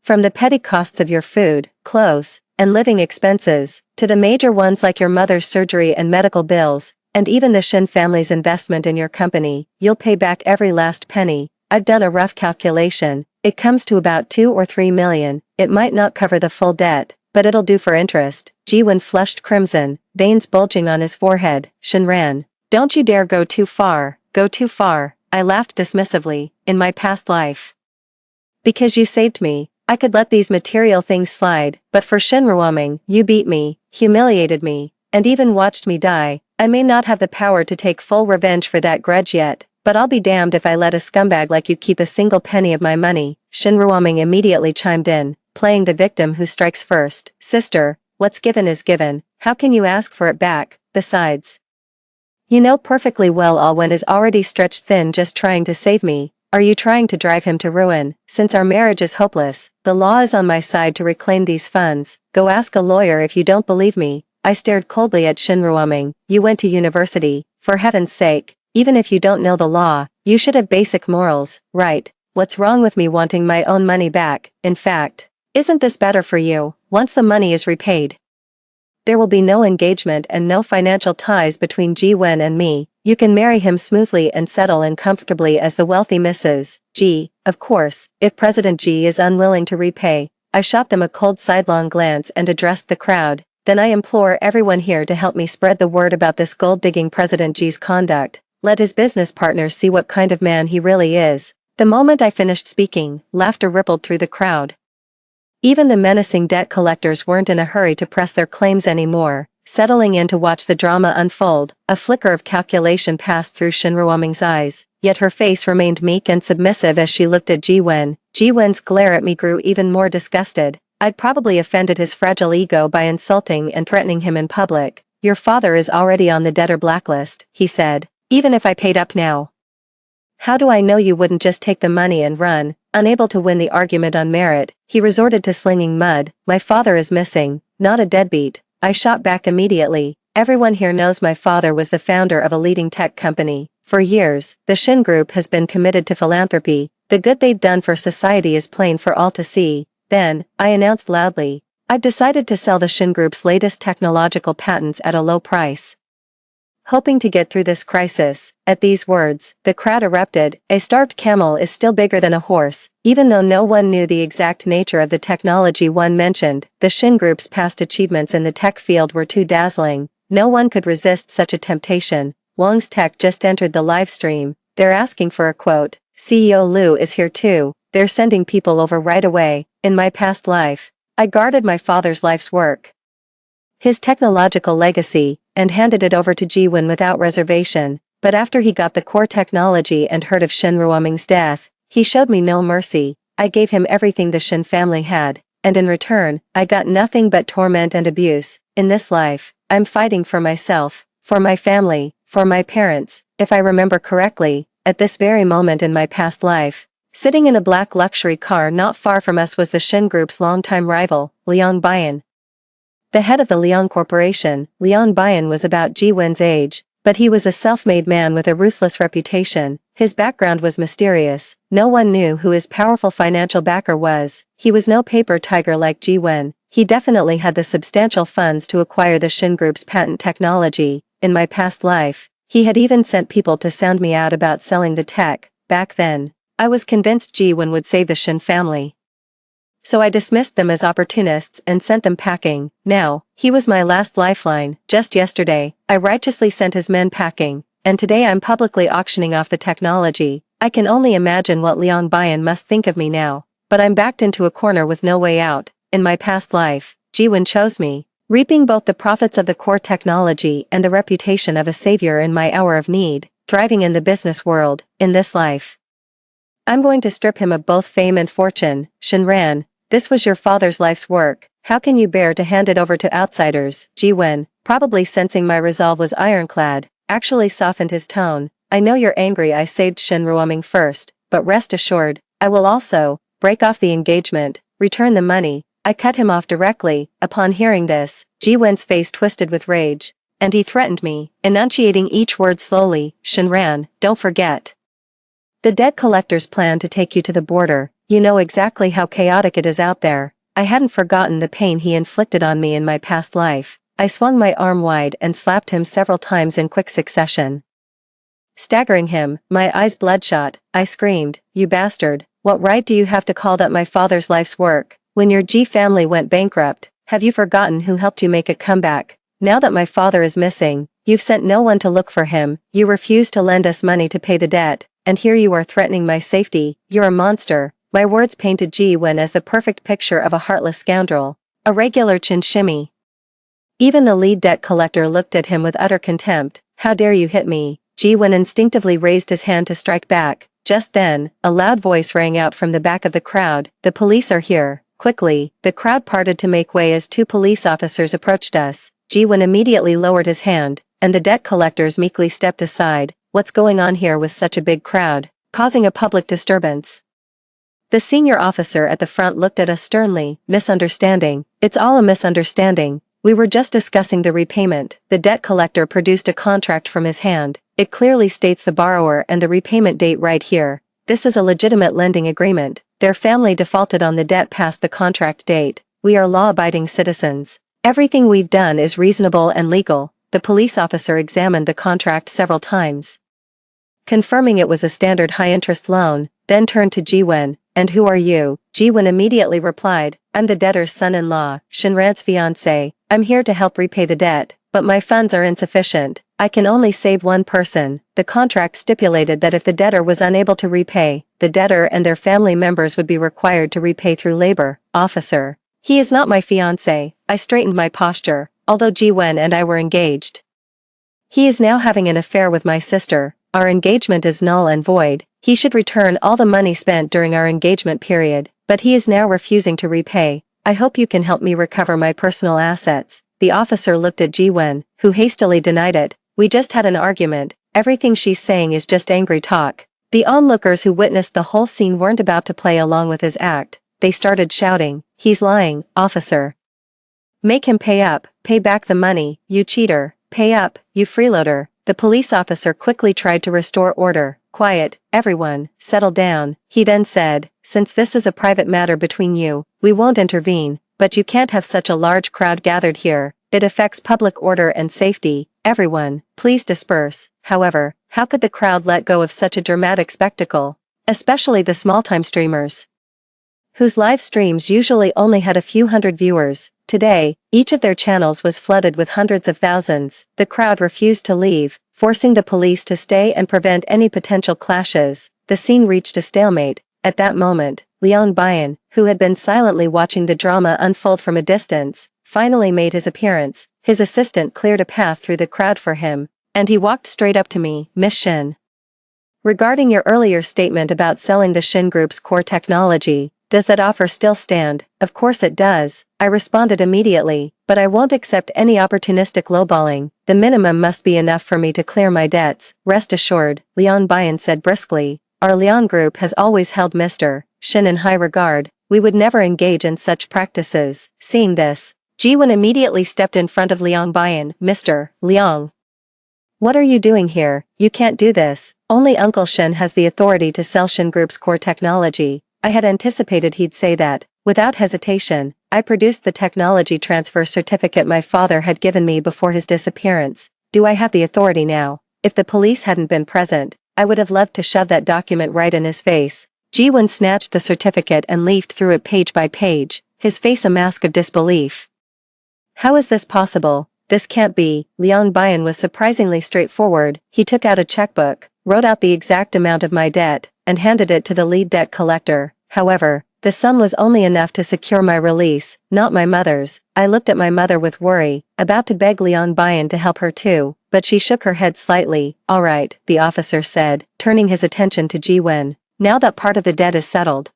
From the petty costs of your food, clothes, and living expenses, to the major ones like your mother's surgery and medical bills, and even the Shin family's investment in your company, you'll pay back every last penny. I've done a rough calculation. It comes to about 2 or 3 million. It might not cover the full debt, but it'll do for interest. Jiwen flushed crimson, veins bulging on his forehead. Shinran, don't you dare go too far, go too far. I laughed dismissively. In my past life, because you saved me, I could let these material things slide, but for Shinrawaming, you beat me, humiliated me, and even watched me die. I may not have the power to take full revenge for that grudge yet, but I'll be damned if I let a scumbag like you keep a single penny of my money. Shinrawaming immediately chimed in, playing the victim who strikes first. Sister, what's given is given. How can you ask for it back? Besides, you know perfectly well Alwen is already stretched thin just trying to save me. Are you trying to drive him to ruin? Since our marriage is hopeless, the law is on my side to reclaim these funds. Go ask a lawyer if you don't believe me. I stared coldly at Shinrawaming. You went to university. For heaven's sake, even if you don't know the law, you should have basic morals, right? What's wrong with me wanting my own money back? In fact, isn't this better for you? Once the money is repaid, there will be no engagement and no financial ties between Ji-wen and me. You can marry him smoothly and settle in comfortably as the wealthy Mrs. G. Of course, if President G is unwilling to repay. I shot them a cold sidelong glance and addressed the crowd. Then I implore everyone here to help me spread the word about this gold-digging President G's conduct. Let his business partners see what kind of man he really is. The moment I finished speaking, laughter rippled through the crowd. Even the menacing debt collectors weren't in a hurry to press their claims anymore, settling in to watch the drama unfold. A flicker of calculation passed through Shinrawaming's eyes, yet her face remained meek and submissive as she looked at Ji-wen. Ji-wen's glare at me grew even more disgusted. I'd probably offended his fragile ego by insulting and threatening him in public. Your father is already on the debtor blacklist, he said, even if I paid up now. How do I know you wouldn't just take the money and run? Unable to win the argument on merit, he resorted to slinging mud. My father is missing, not a deadbeat. I shot back immediately. Everyone here knows my father was the founder of a leading tech company. For years, the Shin Group has been committed to philanthropy. The good they've done for society is plain for all to see. Then, I announced loudly, I've decided to sell the Shin Group's latest technological patents at a low price. Hoping to get through this crisis. At these words, the crowd erupted. A starved camel is still bigger than a horse. Even though no one knew the exact nature of the technology one mentioned, the Shin Group's past achievements in the tech field were too dazzling. No one could resist such a temptation. Wang's Tech just entered the live stream. They're asking for a quote. CEO Liu is here too. They're sending people over right away. In my past life, I guarded my father's life's work, his technological legacy, and handed it over to Ji-wen without reservation. But after he got the core technology and heard of Shinrawaming's death, he showed me no mercy. I gave him everything the Shin family had, and in return, I got nothing but torment and abuse. In this life, I'm fighting for myself, for my family, for my parents. If I remember correctly, at this very moment in my past life, sitting in a black luxury car not far from us was the Shin Group's longtime rival, Liang Bian. The head of the Liang Corporation. Liang Bian was about Ji-wen's age, but he was a self-made man with a ruthless reputation. His background was mysterious. No one knew who his powerful financial backer was. He was no paper tiger like Ji Wen. He definitely had the substantial funds to acquire the Shin Group's patent technology. In my past life, he had even sent people to sound me out about selling the tech. Back then, I was convinced Ji Wen would save the Shin family. So I dismissed them as opportunists and sent them packing. Now, he was my last lifeline. Just yesterday, I righteously sent his men packing, and today I'm publicly auctioning off the technology. I can only imagine what Liang Bian must think of me now. But I'm backed into a corner with no way out. In my past life, Ji Wen chose me, reaping both the profits of the core technology and the reputation of a savior in my hour of need, thriving in the business world. In this life, I'm going to strip him of both fame and fortune. Shinran, this was your father's life's work. How can you bear to hand it over to outsiders? Ji Wen, probably sensing my resolve was ironclad, actually softened his tone. I know you're angry I saved Shin Ruoming first, but rest assured, I will also break off the engagement, return the money. I cut him off directly. Upon hearing this, Ji Wen's face twisted with rage, and he threatened me, enunciating each word slowly. Shinran, don't forget. The debt collectors plan to take you to the border. You know exactly how chaotic it is out there. I hadn't forgotten the pain he inflicted on me in my past life. I swung my arm wide and slapped him several times in quick succession. Staggering him, my eyes bloodshot, I screamed, you bastard, what right do you have to call that my father's life's work? When your Ji family went bankrupt, have you forgotten who helped you make a comeback? Now that my father is missing, you've sent no one to look for him, you refused to lend us money to pay the debt, and here you are threatening my safety. You're a monster. My words painted Ji Wen as the perfect picture of a heartless scoundrel, a regular chin shimmy. Even the lead debt collector looked at him with utter contempt. How dare you hit me? Ji Wen instinctively raised his hand to strike back. Just then, a loud voice rang out from the back of the crowd. The police are here. Quickly, the crowd parted to make way as two police officers approached us. Ji Wen immediately lowered his hand, and the debt collectors meekly stepped aside. What's going on here with such a big crowd, causing a public disturbance? The senior officer at the front looked at us sternly. Misunderstanding. It's all a misunderstanding. We were just discussing the repayment. The debt collector produced a contract from his hand. It clearly states the borrower and the repayment date right here. This is a legitimate lending agreement. Their family defaulted on the debt past the contract date. We are law-abiding citizens. Everything we've done is reasonable and legal. The police officer examined the contract several times, confirming it was a standard high-interest loan, then turned to Ji Wen. And who are you? Ji Wen immediately replied, I'm the debtor's son-in-law, Shinran's fiancé. I'm here to help repay the debt, but my funds are insufficient. I can only save one person. The contract stipulated that if the debtor was unable to repay, the debtor and their family members would be required to repay through labor. Officer, he is not my fiancé. I straightened my posture, although Ji Wen and I were engaged. He is now having an affair with my sister. Our engagement is null and void. He should return all the money spent during our engagement period, but he is now refusing to repay. I hope you can help me recover my personal assets. The officer looked at Ji Wen, who hastily denied it. We just had an argument. Everything she's saying is just angry talk. The onlookers who witnessed the whole scene weren't about to play along with his act. They started shouting, he's lying, officer. Make him pay up, pay back the money, you cheater, pay up, you freeloader. The police officer quickly tried to restore order. Quiet, everyone, settle down. He then said, since this is a private matter between you, we won't intervene, but you can't have such a large crowd gathered here. It affects public order and safety. Everyone, please disperse. However, how could the crowd let go of such a dramatic spectacle? Especially the small-time streamers, whose live streams usually only had a few hundred viewers. Today, each of their channels was flooded with hundreds of thousands. The crowd refused to leave, forcing the police to stay and prevent any potential clashes. The scene reached a stalemate. At that moment, Liang Bian, who had been silently watching the drama unfold from a distance, finally made his appearance. His assistant cleared a path through the crowd for him, and he walked straight up to me. Miss Shin, regarding your earlier statement about selling the Shin Group's core technology, does that offer still stand? Of course it does, I responded immediately, but I won't accept any opportunistic lowballing. The minimum must be enough for me to clear my debts. Rest assured, Liang Bian said briskly. Our Liang Group has always held Mr. Shin in high regard. We would never engage in such practices. Seeing this, Ji Wen immediately stepped in front of Liang Bian. Mr. Liang, What are you doing here? You can't do this. Only Uncle Shin has the authority to sell Shin Group's core technology. I had anticipated he'd say that. Without hesitation, I produced the technology transfer certificate my father had given me before his disappearance. Do I have the authority now? If the police hadn't been present, I would have loved to shove that document right in his face. Ji-won snatched the certificate and leafed through it page by page, his face a mask of disbelief. How is this possible? This can't be. Liang Bian was surprisingly straightforward. He took out a checkbook, wrote out the exact amount of my debt, and handed it to the lead debt collector. However, the sum was only enough to secure my release, not my mother's. I looked at my mother with worry, about to beg Liang Bian to help her too, but she shook her head slightly. All right, the officer said, turning his attention to Ji-wen. Now that part of the debt is settled.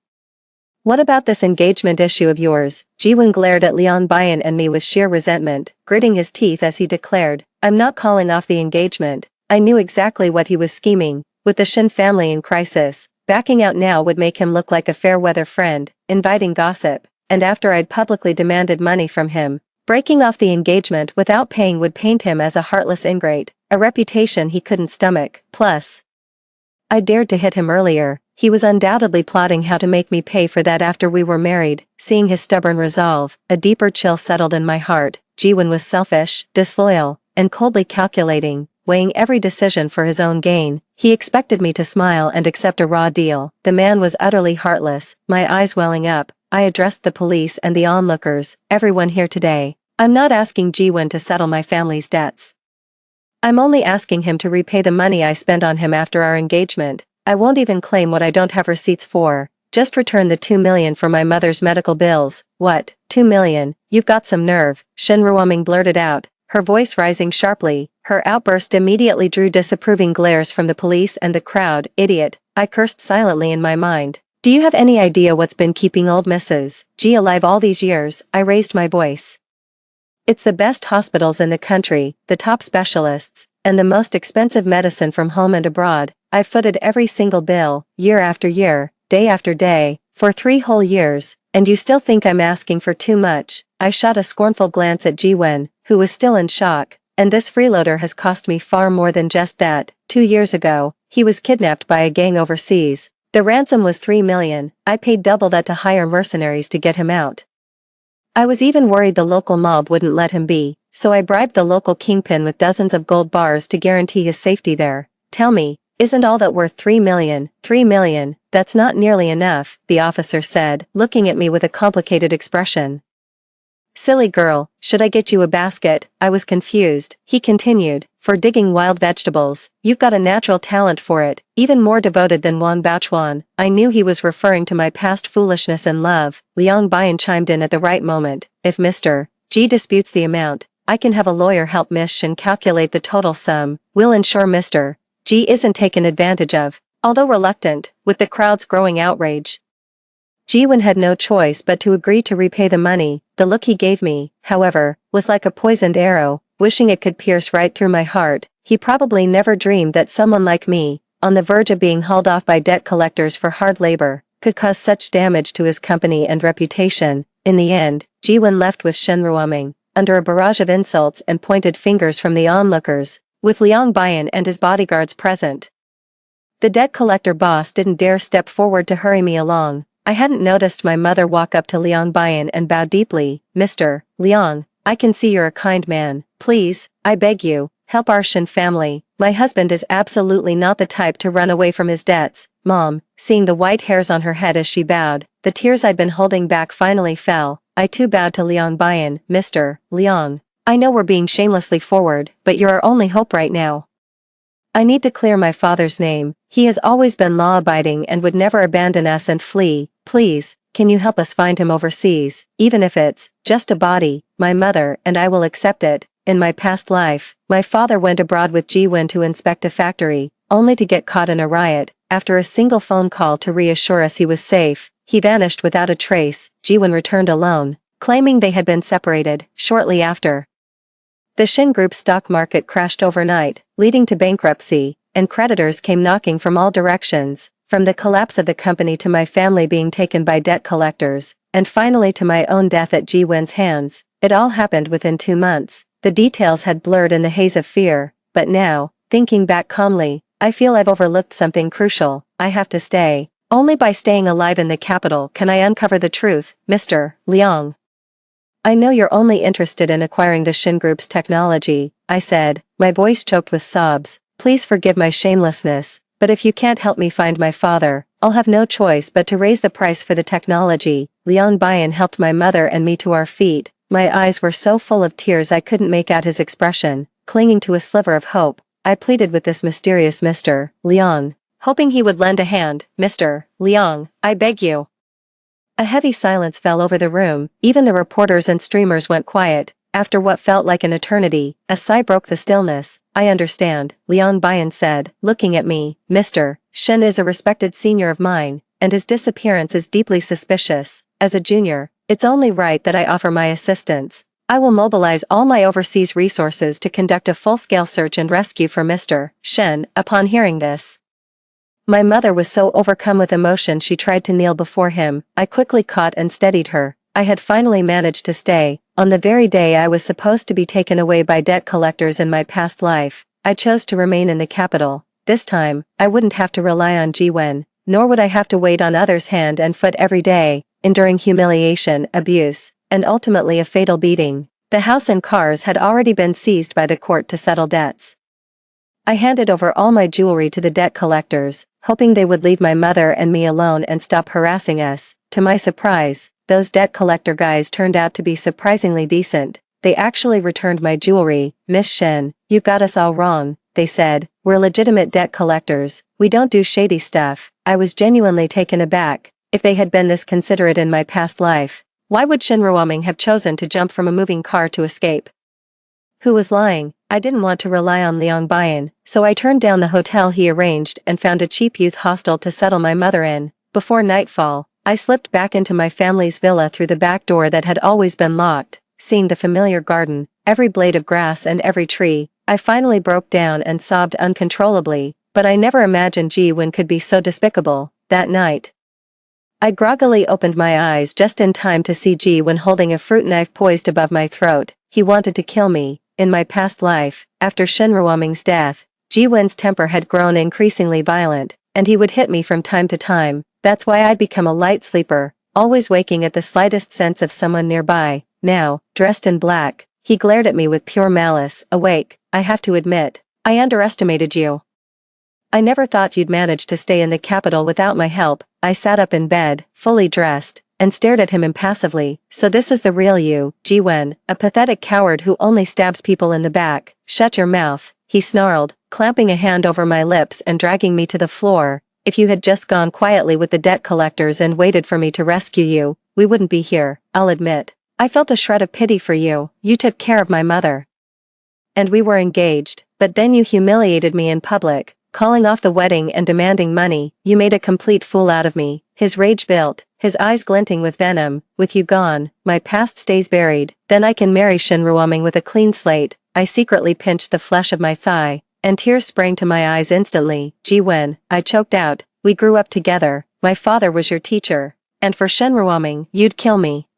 What about this engagement issue of yours? Ji-wen glared at Liang Bian and me with sheer resentment, gritting his teeth as he declared, I'm not calling off the engagement. I knew exactly what he was scheming. With the Shin family in crisis, backing out now would make him look like a fair-weather friend, inviting gossip, and after I'd publicly demanded money from him, breaking off the engagement without paying would paint him as a heartless ingrate, a reputation he couldn't stomach. Plus, I dared to hit him earlier. He was undoubtedly plotting how to make me pay for that after we were married. Seeing his stubborn resolve, a deeper chill settled in my heart. Ji-won was selfish, disloyal, and coldly calculating, weighing every decision for his own gain. He expected me to smile and accept a raw deal. The man was utterly heartless. My eyes welling up, I addressed the police and the onlookers, everyone here today. I'm not asking Ji-won to settle my family's debts. I'm only asking him to repay the money I spent on him after our engagement. I won't even claim what I don't have receipts for. Just return the 2 million for my mother's medical bills. What? 2 million? You've got some nerve, Shin Ruoming blurted out, her voice rising sharply. Her outburst immediately drew disapproving glares from the police and the crowd. Idiot, I cursed silently in my mind. Do you have any idea what's been keeping old Mrs. G alive all these years? I raised my voice. It's the best hospitals in the country, the top specialists, and the most expensive medicine from home and abroad. I've footed every single bill, year after year, day after day, for 3 whole years, and you still think I'm asking for too much. I shot a scornful glance at Ji-wen, who was still in shock, and this freeloader has cost me far more than just that. 2 years ago, he was kidnapped by a gang overseas. The ransom was 3 million, I paid double that to hire mercenaries to get him out. I was even worried the local mob wouldn't let him be, so I bribed the local kingpin with dozens of gold bars to guarantee his safety there. Tell me, isn't all that worth 3 million? 3 million, that's not nearly enough, the officer said, looking at me with a complicated expression. Silly girl, should I get you a basket? I was confused. He continued, for digging wild vegetables, you've got a natural talent for it, even more devoted than Wan Baochuan. I knew he was referring to my past foolishness and love. Liang Bian chimed in at the right moment. If Mr. G disputes the amount, I can have a lawyer help Miss Shin calculate the total sum. We'll ensure Mr. G isn't taken advantage of. Although reluctant, with the crowd's growing outrage, Ji-won had no choice but to agree to repay the money. The look he gave me, however, was like a poisoned arrow, wishing it could pierce right through my heart. He probably never dreamed that someone like me, on the verge of being hauled off by debt collectors for hard labor, could cause such damage to his company and reputation. In the end, Ji-won left with Shin Ruoming, under a barrage of insults and pointed fingers from the onlookers, with Liang Bian and his bodyguards present. The debt collector boss didn't dare step forward to hurry me along. I hadn't noticed my mother walk up to Liang Bian and bow deeply. Mr. Liang, I can see you're a kind man. Please, I beg you, help our Shin family. My husband is absolutely not the type to run away from his debts. Mom, seeing the white hairs on her head as she bowed, the tears I'd been holding back finally fell. I too bowed to Liang Bian. Mr. Liang, I know we're being shamelessly forward, but you're our only hope right now. I need to clear my father's name. He has always been law-abiding and would never abandon us and flee. Please, can you help us find him overseas, even if it's just a body? My mother and I will accept it. In my past life, my father went abroad with Ji-won to inspect a factory, only to get caught in a riot. After a single phone call to reassure us he was safe, he vanished without a trace. Ji-won returned alone, claiming they had been separated. Shortly after, the Shin Group stock market crashed overnight, leading to bankruptcy, and creditors came knocking from all directions, from the collapse of the company to my family being taken by debt collectors, and finally to my own death at Ji-wen's hands. It all happened within 2 months. The details had blurred in the haze of fear, but now, Thinking back calmly, I feel I've overlooked something crucial. I have to stay. Only by staying alive in the capital can I uncover the truth, Mr. Liang. I know you're only interested in acquiring the Shin Group's technology, I said, my voice choked with sobs. Please forgive my shamelessness, but if you can't help me find my father, I'll have no choice but to raise the price for the technology. Liang Bian helped my mother and me to our feet. My eyes were so full of tears I couldn't make out his expression. Clinging to a sliver of hope, I pleaded with this mysterious Mr. Liang, hoping he would lend a hand. Mr. Liang, I beg you. A heavy silence fell over the room. Even the reporters and streamers went quiet. After what felt like an eternity, a sigh broke the stillness. I understand, Liang Bian said, looking at me. Mr. Shen is a respected senior of mine, and his disappearance is deeply suspicious. As a junior, it's only right that I offer my assistance. I will mobilize all my overseas resources to conduct a full-scale search and rescue for Mr. Shen. Upon hearing this, my mother was so overcome with emotion she tried to kneel before him. I quickly caught and steadied her. I had finally managed to stay. On the very day I was supposed to be taken away by debt collectors in my past life, I chose to remain in the capital. This time, I wouldn't have to rely on Jiwen, nor would I have to wait on others' hand and foot every day, enduring humiliation, abuse, and ultimately a fatal beating. The house and cars had already been seized by the court to settle debts. I handed over all my jewelry to the debt collectors, hoping they would leave my mother and me alone and stop harassing us. To my surprise, those debt collector guys turned out to be surprisingly decent. They actually returned my jewelry. Miss Shen, you've got us all wrong, they said. We're legitimate debt collectors. We don't do shady stuff. I was genuinely taken aback. If they had been this considerate in my past life, why would Shen Ruoming have chosen to jump from a moving car to escape? Who was lying? I didn't want to rely on Liang Bian, so I turned down the hotel he arranged and found a cheap youth hostel to settle my mother in. Before nightfall, I slipped back into my family's villa through the back door that had always been locked. Seeing the familiar garden, every blade of grass and every tree, I finally broke down and sobbed uncontrollably, but I never imagined Ji-Wen could be so despicable. That night, I groggily opened my eyes just in time to see Ji-Wen holding a fruit knife poised above my throat. He wanted to kill me. In my past life, after Shen Ruoming's death, Ji-Wen's temper had grown increasingly violent, and he would hit me from time to time. That's why I'd become a light sleeper, always waking at the slightest sense of someone nearby. Now, dressed in black, he glared at me with pure malice. Awake, I have to admit, I underestimated you. I never thought you'd manage to stay in the capital without my help. I sat up in bed, fully dressed, and stared at him impassively. So this is the real you, Ji-Wen, a pathetic coward who only stabs people in the back. Shut your mouth, he snarled, clamping a hand over my lips and dragging me to the floor. If you had just gone quietly with the debt collectors and waited for me to rescue you, we wouldn't be here. I'll admit, I felt a shred of pity for you. You took care of my mother, and we were engaged, but then you humiliated me in public, calling off the wedding and demanding money. You made a complete fool out of me. His rage built, his eyes glinting with venom. With you gone, my past stays buried. Then I can marry Shen Ruoming with a clean slate. I secretly pinched the flesh of my thigh, and tears sprang to my eyes instantly. Ji-Wen, I choked out, we grew up together. My father was your teacher. And for Shen Ruoming, you'd kill me.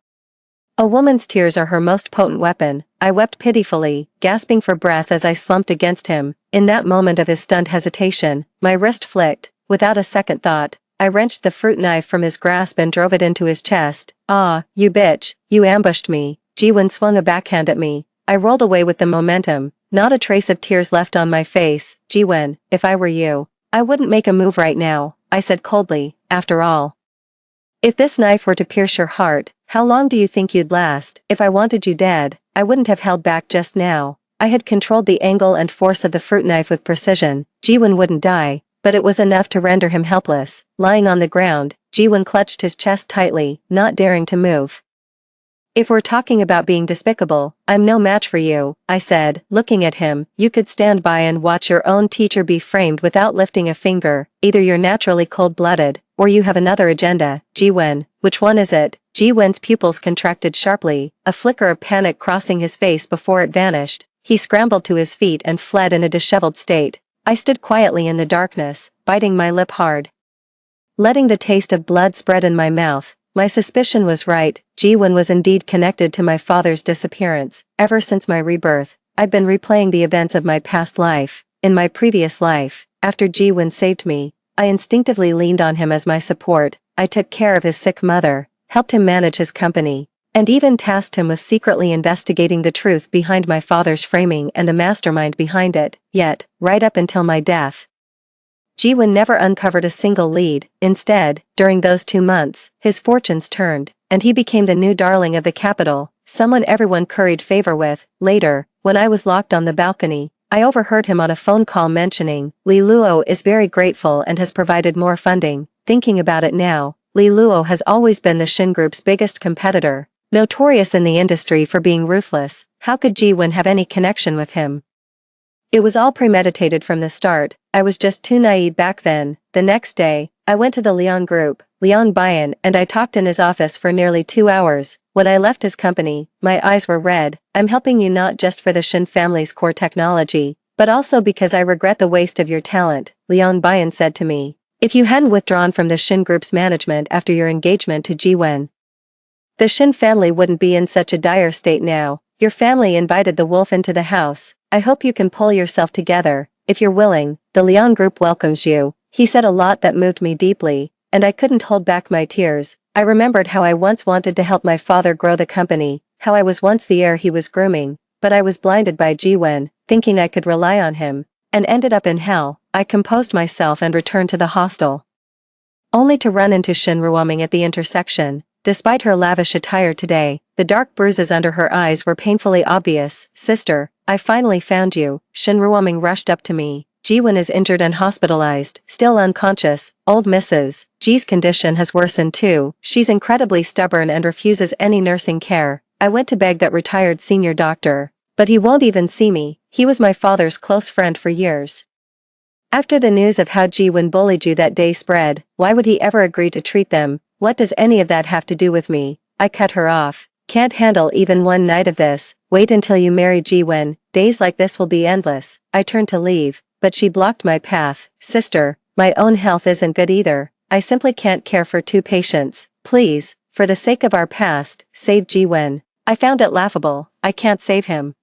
A woman's tears are her most potent weapon. I wept pitifully, gasping for breath as I slumped against him. In that moment of his stunned hesitation, my wrist flicked. Without a second thought, I wrenched the fruit knife from his grasp and drove it into his chest. Ah, you bitch, you ambushed me. Ji-Wen swung a backhand at me. I rolled away with the momentum, not a trace of tears left on my face. Ji-Wen, if I were you, I wouldn't make a move right now, I said coldly. After all, if this knife were to pierce your heart, how long do you think you'd last? If I wanted you dead, I wouldn't have held back just now. I had controlled the angle and force of the fruit knife with precision. Ji-Wen wouldn't die, but it was enough to render him helpless. Lying on the ground, Ji-Wen clutched his chest tightly, not daring to move. If we're talking about being despicable, I'm no match for you, I said, looking at him. You could stand by and watch your own teacher be framed without lifting a finger. Either you're naturally cold-blooded, or you have another agenda. Ji-Wen, which one is it? Ji-Wen's pupils contracted sharply, a flicker of panic crossing his face before it vanished. He scrambled to his feet and fled in a disheveled state. I stood quietly in the darkness, biting my lip hard, letting the taste of blood spread in my mouth. My suspicion was right. Ji-Wen was indeed connected to my father's disappearance. Ever since my rebirth, I'd been replaying the events of my past life. in my previous life, after Ji-won saved me, I instinctively leaned on him as my support. I took care of his sick mother, helped him manage his company, and even tasked him with secretly investigating the truth behind my father's framing and the mastermind behind it. Yet, right up until my death, Ji-won never uncovered a single lead. Instead, during those 2 months, his fortunes turned, and he became the new darling of the capital, someone everyone curried favor with. Later, when I was locked on the balcony, I overheard him on a phone call mentioning, "Lee Luo is very grateful and has provided more funding." Thinking about it now, Lee Luo has always been the Shin Group's biggest competitor, notorious in the industry for being ruthless. How could Ji-won have any connection with him? It was all premeditated from the start. I was just too naive back then. The next day, I went to the Liang Group, Liang Bian, and I talked in his office for nearly 2 hours. When I left his company, my eyes were red. "I'm helping you not just for the Shin family's core technology, but also because I regret the waste of your talent," Liang Bian said to me. "If you hadn't withdrawn from the Shin Group's management after your engagement to Ji-won, the Shin family wouldn't be in such a dire state now. Your family invited the wolf into the house. I hope you can pull yourself together. If you're willing, the Liang Group welcomes you." He said a lot that moved me deeply, and I couldn't hold back my tears. I remembered how I once wanted to help my father grow the company, how I was once the heir he was grooming, but I was blinded by Ji-won, thinking I could rely on him, and ended up in hell. I composed myself and returned to the hostel, only to run into Shin Ruoming at the intersection. Despite her lavish attire today, the dark bruises under her eyes were painfully obvious. "Sister, I finally found you." Shin Ruoming rushed up to me. "Ji-won is injured and hospitalized, still unconscious. Old Mrs. G's condition has worsened too. She's incredibly stubborn and refuses any nursing care. I went to beg that retired senior doctor, but he won't even see me. He was my father's close friend for years. After the news of how Ji-won bullied you that day spread, why would he ever agree to treat them? What does any of that have to do with me?" I cut her off. "Can't handle even one night of this. Wait until you marry Ji-won. Days like this will be endless." I turned to leave, but she blocked my path. "Sister, my own health isn't good either. I simply can't care for 2 patients. Please, for the sake of our past, save Ji-won." I found it laughable. I can't save him.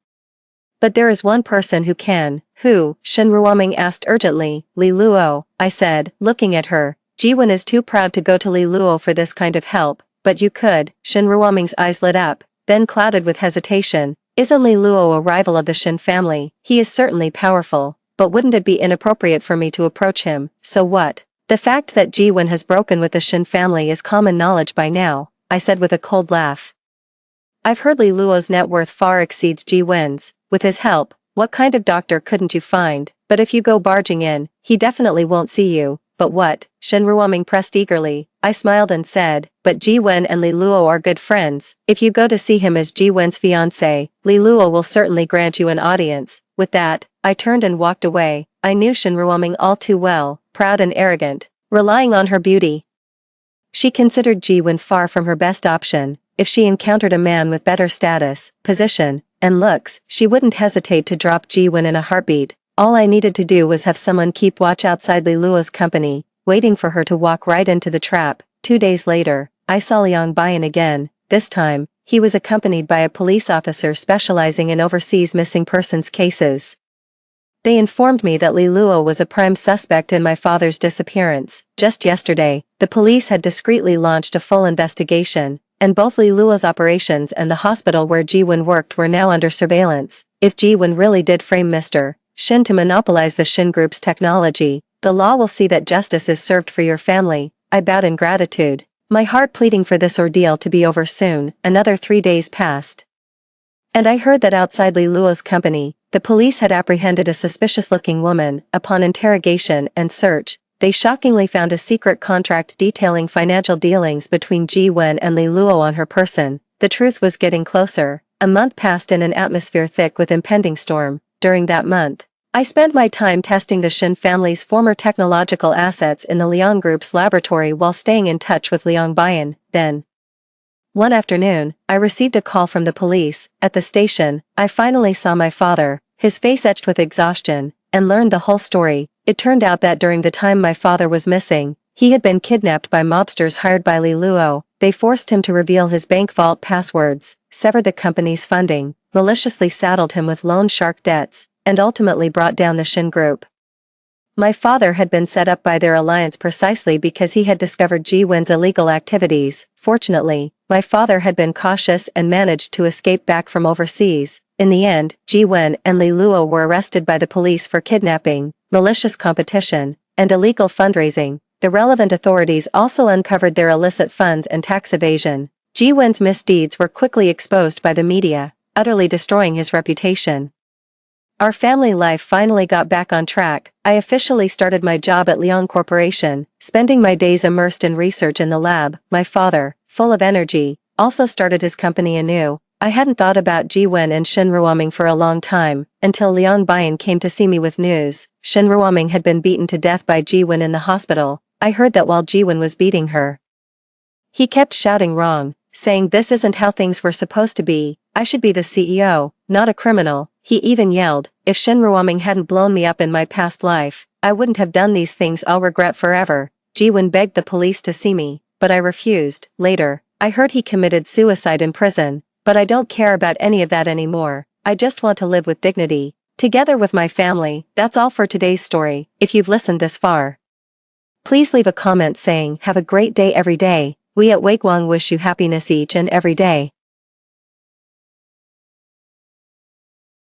"But there is one person who can." "Who?" Shin Ruoming asked urgently. "Lee Luo," I said, looking at her. "Ji-won is too proud to go to Lee Luo for this kind of help, but you could." Shin Ruoming's eyes lit up, then clouded with hesitation. "Isn't Lee Luo a rival of the Shin family? He is certainly powerful, but wouldn't it be inappropriate for me to approach him?" "So what? The fact that Ji-won has broken with the Shin family is common knowledge by now," I said with a cold laugh. "I've heard Lee Luo's net worth far exceeds Ji-won's. With his help, what kind of doctor couldn't you find? But if you go barging in, he definitely won't see you." "But what?" Shin Ruoming pressed eagerly. I smiled and said, "But Ji-won and Lee Luo are good friends. If you go to see him as Ji-won's fiancé, Lee Luo will certainly grant you an audience." With that, I turned and walked away. I knew Shin Ruoming all too well, proud and arrogant, relying on her beauty. She considered Ji-won far from her best option. If she encountered a man with better status, position, and looks, she wouldn't hesitate to drop Ji-won in a heartbeat. All I needed to do was have someone keep watch outside Lee Luo's company, waiting for her to walk right into the trap. 2 days later, I saw Liang Bian again. This time, he was accompanied by a police officer specializing in overseas missing persons cases. They informed me that Lee Luo was a prime suspect in my father's disappearance. Just yesterday, the police had discreetly launched a full investigation, and both Lee Luo's operations and the hospital where Ji-won worked were now under surveillance. If Ji-won really did frame Mr. Shin to monopolize the Shin Group's technology, the law will see that justice is served for your family. I bowed in gratitude, my heart pleading for this ordeal to be over soon. Another 3 days passed, and I heard that outside Lee Luo's company, the police had apprehended a suspicious-looking woman. Upon interrogation and search, they shockingly found a secret contract detailing financial dealings between Ji-won and Lee Luo on her person. The truth was getting closer. A month passed in an atmosphere thick with impending storm. During that month, I spent my time testing the Shin family's former technological assets in the Liang Group's laboratory while staying in touch with Liang Bian. Then, one afternoon, I received a call from the police. At the station, I finally saw my father, his face etched with exhaustion, and learned the whole story. It turned out that during the time my father was missing, he had been kidnapped by mobsters hired by Lee Luo. They forced him to reveal his bank vault passwords, severed the company's funding, maliciously saddled him with loan shark debts, and ultimately brought down the Shin group. My father had been set up by their alliance precisely because he had discovered Ji Wen's illegal activities. Fortunately, my father had been cautious and managed to escape back from overseas. In the end, Ji Wen and Li Luo were arrested by the police for kidnapping, malicious competition, and illegal fundraising. The relevant authorities also uncovered their illicit funds and tax evasion. Ji Wen's misdeeds were quickly exposed by the media, utterly destroying his reputation. Our family life finally got back on track. I officially started my job at Liang Corporation, spending my days immersed in research in the lab. My father, full of energy, also started his company anew. I hadn't thought about Ji Wen and Shin Ruoming for a long time, until Liang Bian came to see me with news. Shin Ruoming had been beaten to death by Ji Wen in the hospital. I heard that while Ji Wen was beating her, he kept shouting wrong, saying this isn't how things were supposed to be. I should be the CEO, not a criminal. He even yelled, if Shin Ruoming hadn't blown me up in my past life, I wouldn't have done these things I'll regret forever. Ji Wen begged the police to see me, but I refused. Later, I heard he committed suicide in prison, but I don't care about any of that anymore. I just want to live with dignity, together with my family. That's all for today's story. If you've listened this far, please leave a comment saying, have a great day every day. We at Wakewang wish you happiness each and every day.